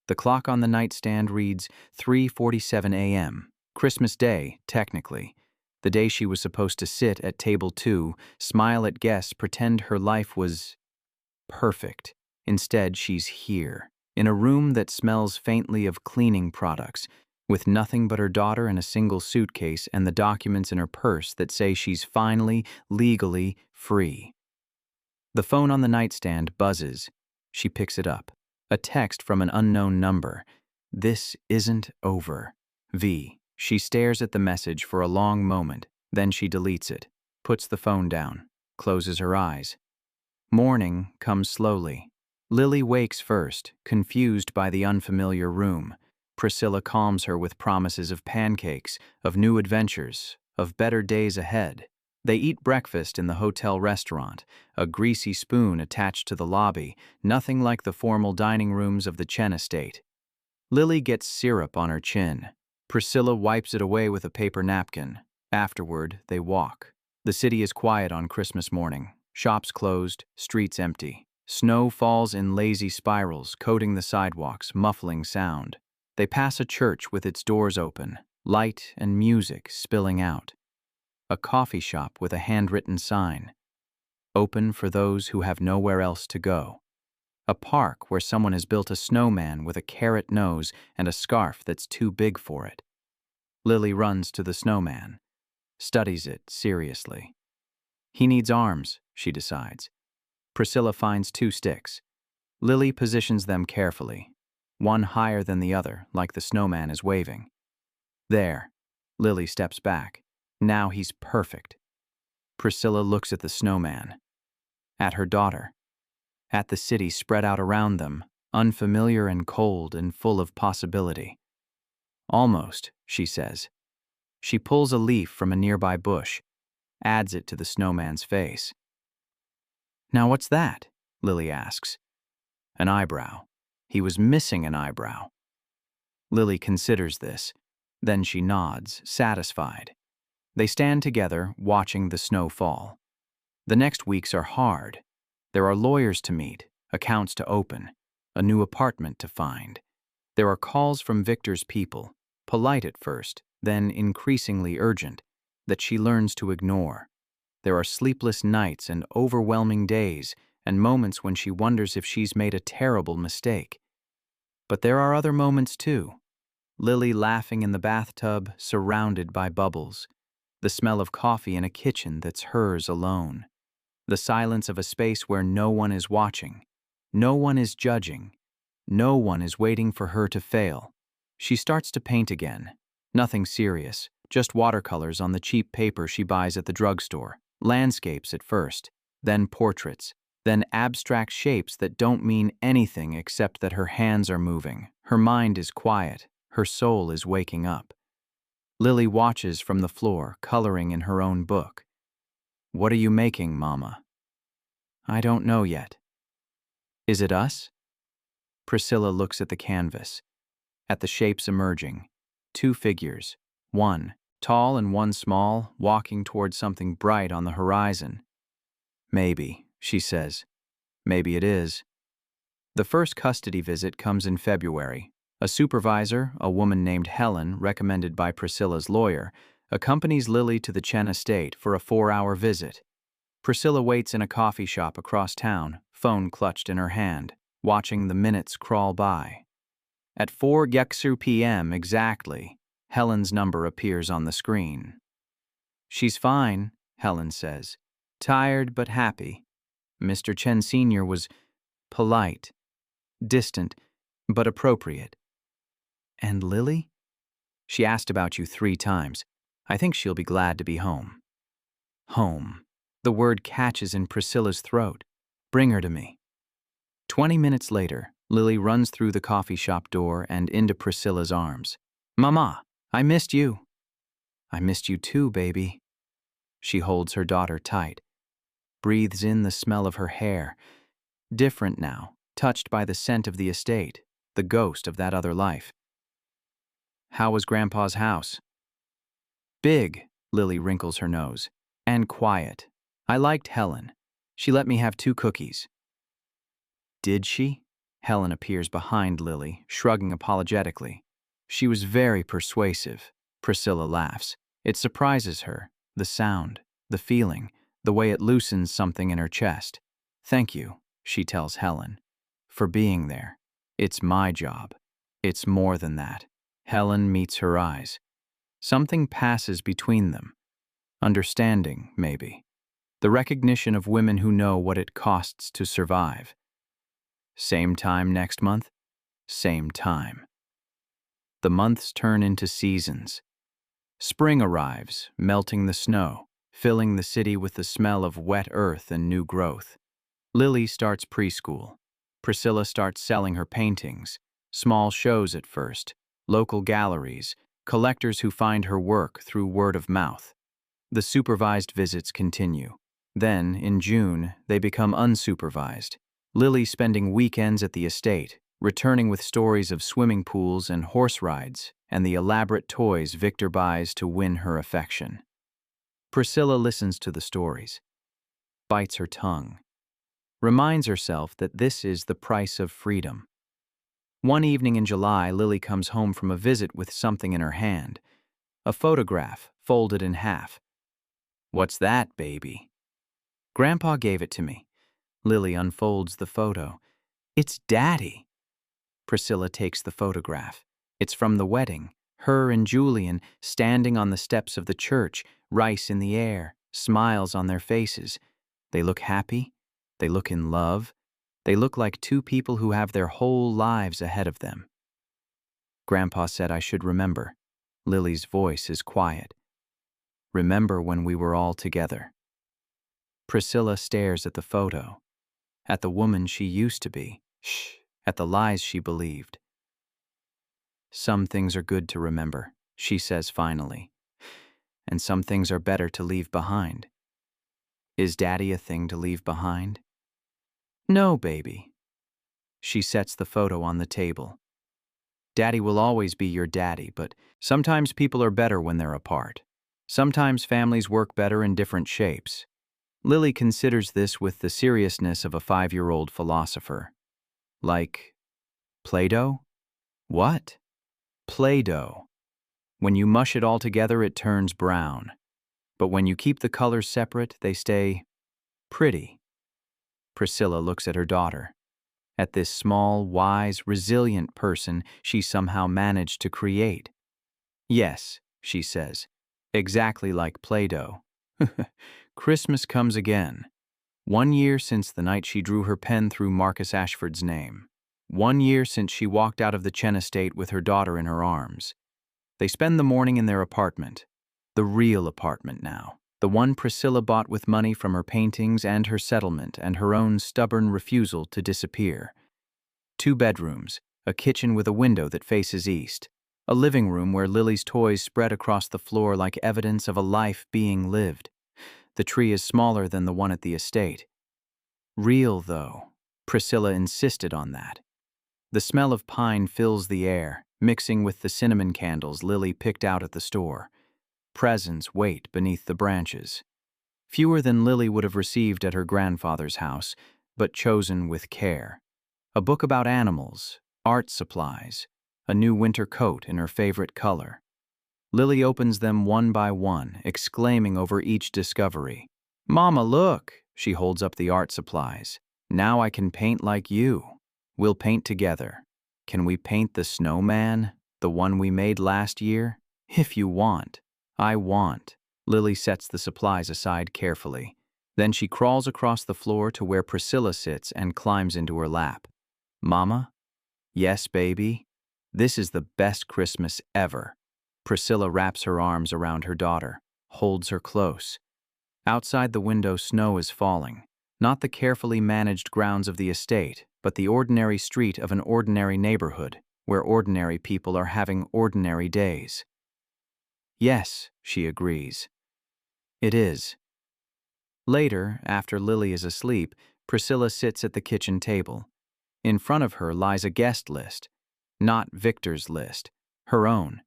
The clock on the nightstand reads 3:47 a.m. Christmas Day, technically. The day she was supposed to sit at table 2, smile at guests, pretend her life was perfect. Instead, she's here, in a room that smells faintly of cleaning products, with nothing but her daughter in a single suitcase and the documents in her purse that say she's finally, legally free. The phone on the nightstand buzzes. She picks it up. A text from an unknown number. This isn't over. V. She stares at the message for a long moment, then she deletes it, puts the phone down, closes her eyes. Morning comes slowly. Lily wakes first, confused by the unfamiliar room. Priscilla calms her with promises of pancakes, of new adventures, of better days ahead. They eat breakfast in the hotel restaurant, a greasy spoon attached to the lobby, nothing like the formal dining rooms of the Chen estate. Lily gets syrup on her chin. Priscilla wipes it away with a paper napkin. Afterward, they walk. The city is quiet on Christmas morning. Shops closed, streets empty. Snow falls in lazy spirals, coating the sidewalks, muffling sound. They pass a church with its doors open, light and music spilling out. A coffee shop with a handwritten sign. Open for those who have nowhere else to go. A park where someone has built a snowman with a carrot nose and a scarf that's too big for it. Lily runs to the snowman, studies it seriously. He needs arms, she decides. Priscilla finds 2 sticks. Lily positions them carefully, one higher than the other, like the snowman is waving. There. Lily steps back. Now he's perfect. Priscilla looks at the snowman, at her daughter, at the city spread out around them, unfamiliar and cold and full of possibility. Almost, she says. She pulls a leaf from a nearby bush, adds it to the snowman's face. Now what's that? Lily asks. An eyebrow. He was missing an eyebrow. Lily considers this. Then she nods, satisfied. They stand together, watching the snow fall. The next weeks are hard. There are lawyers to meet, accounts to open, a new apartment to find. There are calls from Victor's people, polite at first, then increasingly urgent, that she learns to ignore. There are sleepless nights and overwhelming days, and moments when she wonders if she's made a terrible mistake. But there are other moments too. Lily laughing in the bathtub, surrounded by bubbles. The smell of coffee in a kitchen that's hers alone. The silence of a space where no one is watching. No one is judging. No one is waiting for her to fail. She starts to paint again. Nothing serious, just watercolors on the cheap paper she buys at the drugstore. Landscapes at first, then portraits, then abstract shapes that don't mean anything except that her hands are moving. Her mind is quiet. Her soul is waking up. Lily watches from the floor, coloring in her own book. What are you making, Mama? I don't know yet. Is it us? Priscilla looks at the canvas, at the shapes emerging. 2 figures, one tall and one small, walking towards something bright on the horizon. Maybe, she says. Maybe it is. The first custody visit comes in February. A supervisor, a woman named Helen, recommended by Priscilla's lawyer, accompanies Lily to the Chen estate for a 4-hour visit. Priscilla waits in a coffee shop across town, phone clutched in her hand, watching the minutes crawl by. At 4 p.m. exactly, Helen's number appears on the screen. She's fine, Helen says. Tired but happy. Mr. Chen Sr. was polite, distant, but appropriate. And Lily? She asked about you 3 times. I think she'll be glad to be home. Home. The word catches in Priscilla's throat. Bring her to me. 20 minutes later, Lily runs through the coffee shop door and into Priscilla's arms. Mama! I missed you. I missed you too, baby. She holds her daughter tight, breathes in the smell of her hair, different now, touched by the scent of the estate, the ghost of that other life. How was Grandpa's house? Big, Lily wrinkles her nose, and quiet. I liked Helen. She let me have 2 cookies. Did she? Helen appears behind Lily, shrugging apologetically. She was very persuasive. Priscilla laughs. It surprises her, the sound, the feeling, the way it loosens something in her chest. Thank you, she tells Helen, for being there. It's my job. It's more than that. Helen meets her eyes. Something passes between them. Understanding, maybe. The recognition of women who know what it costs to survive. Same time next month? Same time. The months turn into seasons. Spring arrives, melting the snow, filling the city with the smell of wet earth and new growth. Lily starts preschool. Priscilla starts selling her paintings, small shows at first, local galleries, collectors who find her work through word of mouth. The supervised visits continue. Then, in June, they become unsupervised. Lily spending weekends at the estate, returning with stories of swimming pools and horse rides, and the elaborate toys Victor buys to win her affection. Priscilla listens to the stories, bites her tongue, reminds herself that this is the price of freedom. One evening in July, Lily comes home from a visit with something in her hand, a photograph folded in half. What's that, baby? Grandpa gave it to me. Lily unfolds the photo. It's Daddy. Priscilla takes the photograph. It's from the wedding. Her and Julian standing on the steps of the church, rice in the air, smiles on their faces. They look happy. They look in love. They look like 2 people who have their whole lives ahead of them. Grandpa said I should remember. Lily's voice is quiet. Remember when we were all together. Priscilla stares at the photo, at the woman she used to be, at the lies she believed. Some things are good to remember, she says finally, and some things are better to leave behind. Is Daddy a thing to leave behind? No, baby. She sets the photo on the table. Daddy will always be your daddy, but sometimes people are better when they're apart. Sometimes families work better in different shapes. Lily considers this with the seriousness of a 5-year-old philosopher. Like, Play-Doh? What? Play-Doh. When you mush it all together, it turns brown. But when you keep the colors separate, they stay pretty. Priscilla looks at her daughter, at this small, wise, resilient person she somehow managed to create. Yes, she says, exactly like Play-Doh. Christmas comes again. 1 year since the night she drew her pen through Marcus Ashford's name. 1 year since she walked out of the Chen estate with her daughter in her arms. They spend the morning in their apartment. The real apartment now. The one Priscilla bought with money from her paintings and her settlement and her own stubborn refusal to disappear. 2 bedrooms, a kitchen with a window that faces east, a living room where Lily's toys spread across the floor like evidence of a life being lived. The tree is smaller than the one at the estate. Real, though. Priscilla insisted on that. The smell of pine fills the air, mixing with the cinnamon candles Lily picked out at the store. Presents wait beneath the branches. Fewer than Lily would have received at her grandfather's house, but chosen with care. A book about animals, art supplies, a new winter coat in her favorite color. Lily opens them one by one, exclaiming over each discovery. Mama, look! She holds up the art supplies. Now I can paint like you. We'll paint together. Can we paint the snowman, the one we made last year? If you want. I want. Lily sets the supplies aside carefully. Then she crawls across the floor to where Priscilla sits and climbs into her lap. Mama? Yes, baby. This is the best Christmas ever. Priscilla wraps her arms around her daughter, holds her close. Outside the window, snow is falling. Not the carefully managed grounds of the estate, but the ordinary street of an ordinary neighborhood, where ordinary people are having ordinary days. Yes, she agrees. It is. Later, after Lily is asleep, Priscilla sits at the kitchen table. In front of her lies a guest list. Not Victor's list, her own.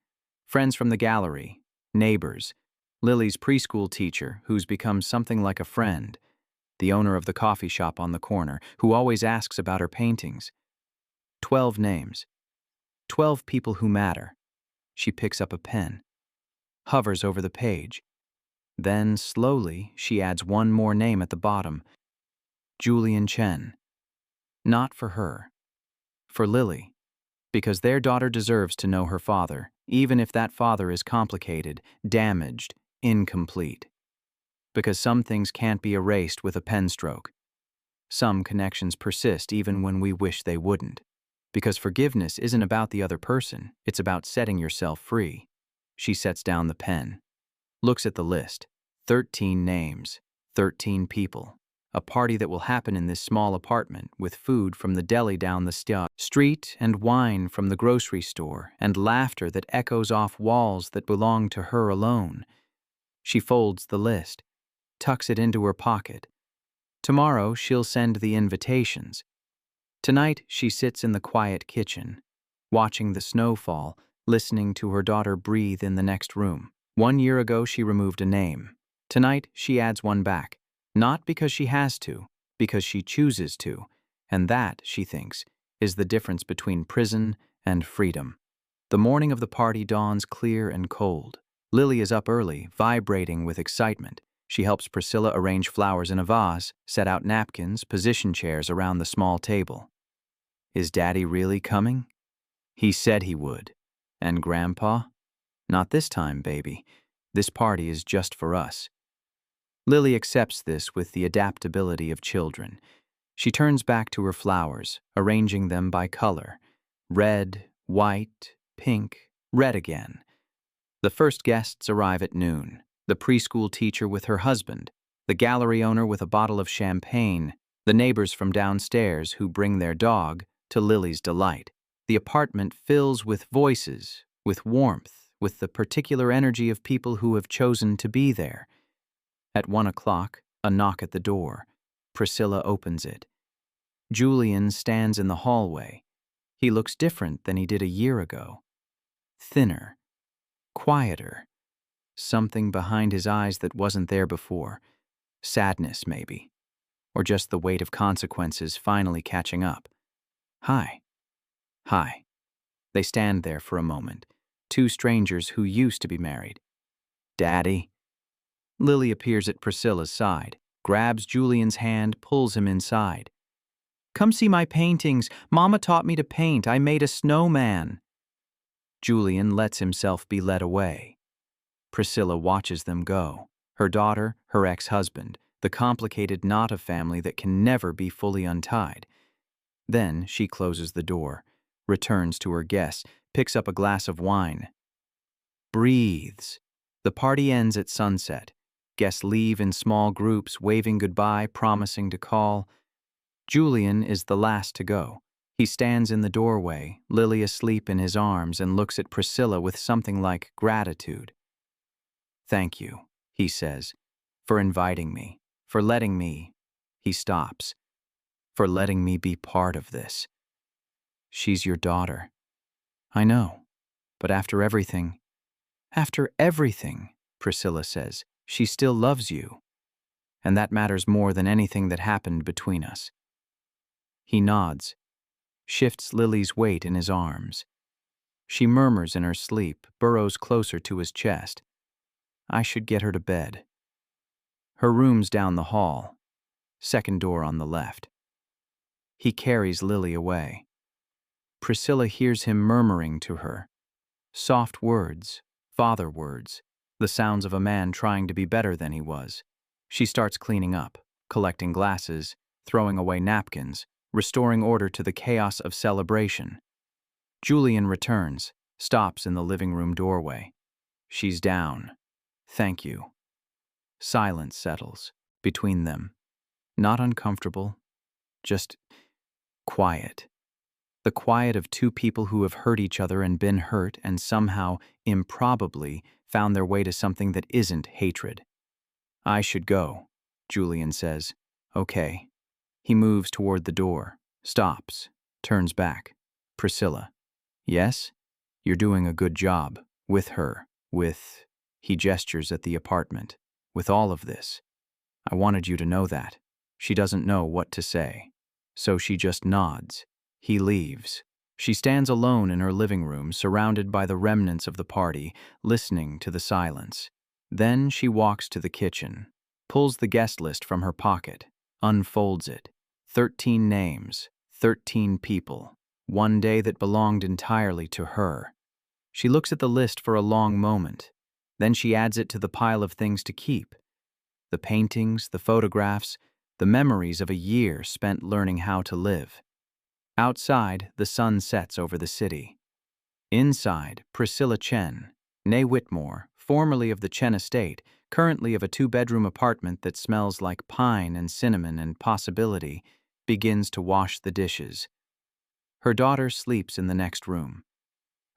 Friends from the gallery, neighbors, Lily's preschool teacher, who's become something like a friend, the owner of the coffee shop on the corner, who always asks about her paintings. 12 names. 12 people who matter. She picks up a pen, hovers over the page. Then, slowly, she adds one more name at the bottom. Julian Chen. Not for her. For Lily. Because their daughter deserves to know her father, even if that father is complicated, damaged, incomplete. Because some things can't be erased with a pen stroke. Some connections persist even when we wish they wouldn't. Because forgiveness isn't about the other person, it's about setting yourself free. She sets down the pen. Looks at the list. 13 names. 13 people. A party that will happen in this small apartment, with food from the deli down the street and wine from the grocery store and laughter that echoes off walls that belong to her alone. She folds the list, tucks it into her pocket. Tomorrow she'll send the invitations. Tonight she sits in the quiet kitchen, watching the snow fall, listening to her daughter breathe in the next room. 1 year ago she removed a name. Tonight she adds one back. Not because she has to, because she chooses to, and that, she thinks, is the difference between prison and freedom. The morning of the party dawns clear and cold. Lily is up early, vibrating with excitement. She helps Priscilla arrange flowers in a vase, set out napkins, position chairs around the small table. Is Daddy really coming? He said he would. And Grandpa? Not this time, baby. This party is just for us. Lily accepts this with the adaptability of children. She turns back to her flowers, arranging them by color. Red, white, pink, red again. The first guests arrive at noon. The preschool teacher with her husband, the gallery owner with a bottle of champagne, the neighbors from downstairs who bring their dog, to Lily's delight. The apartment fills with voices, with warmth, with the particular energy of people who have chosen to be there. At 1 o'clock, a knock at the door. Priscilla opens it. Julian stands in the hallway. He looks different than he did a year ago. Thinner, quieter. Something behind his eyes that wasn't there before. Sadness, maybe. Or just the weight of consequences finally catching up. Hi. Hi. They stand there for a moment. Two strangers who used to be married. Daddy? Lily appears at Priscilla's side, grabs Julian's hand, pulls him inside. Come see my paintings. Mama taught me to paint. I made a snowman. Julian lets himself be led away. Priscilla watches them go. Her daughter, her ex-husband, the complicated knot of family that can never be fully untied. Then she closes the door, returns to her guests, picks up a glass of wine. Breathes. The party ends at sunset. Guests leave in small groups, waving goodbye, promising to call. Julian is the last to go. He stands in the doorway, Lily asleep in his arms, and looks at Priscilla with something like gratitude. Thank you, he says, for inviting me, for letting me. He stops. For letting me be part of this. She's your daughter. I know, but after everything, Priscilla says, she still loves you. And that matters more than anything that happened between us. He nods, shifts Lily's weight in his arms. She murmurs in her sleep, burrows closer to his chest. I should get her to bed. Her room's down the hall, second door on the left. He carries Lily away. Priscilla hears him murmuring to her. Soft words, father words, the sounds of a man trying to be better than he was. She starts cleaning up, collecting glasses, throwing away napkins, restoring order to the chaos of celebration. Julian returns, stops in the living room doorway. She's down. Thank you. Silence settles between them. Not uncomfortable, just quiet. The quiet of two people who have hurt each other and been hurt and somehow, improbably, found their way to something that isn't hatred. I should go, Julian says. Okay. He moves toward the door, stops, turns back. Priscilla. Yes? You're doing a good job. With her. With... He gestures at the apartment. With all of this. I wanted you to know that. She doesn't know what to say. So she just nods. He leaves. She stands alone in her living room, surrounded by the remnants of the party, listening to the silence. Then she walks to the kitchen, pulls the guest list from her pocket, unfolds it. 13 names, 13 people. One day that belonged entirely to her. She looks at the list for a long moment. Then she adds it to the pile of things to keep. The paintings, the photographs, the memories of a year spent learning how to live. Outside, the sun sets over the city. Inside, Priscilla Chen, née Whitmore, formerly of the Chen estate, currently of a 2-bedroom apartment that smells like pine and cinnamon and possibility, begins to wash the dishes. Her daughter sleeps in the next room.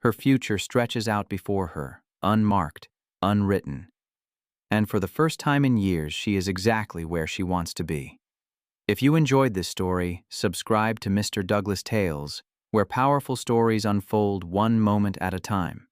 Her future stretches out before her, unmarked, unwritten. And for the first time in years, she is exactly where she wants to be. If you enjoyed this story, subscribe to Mr. Douglas Tales, where powerful stories unfold one moment at a time.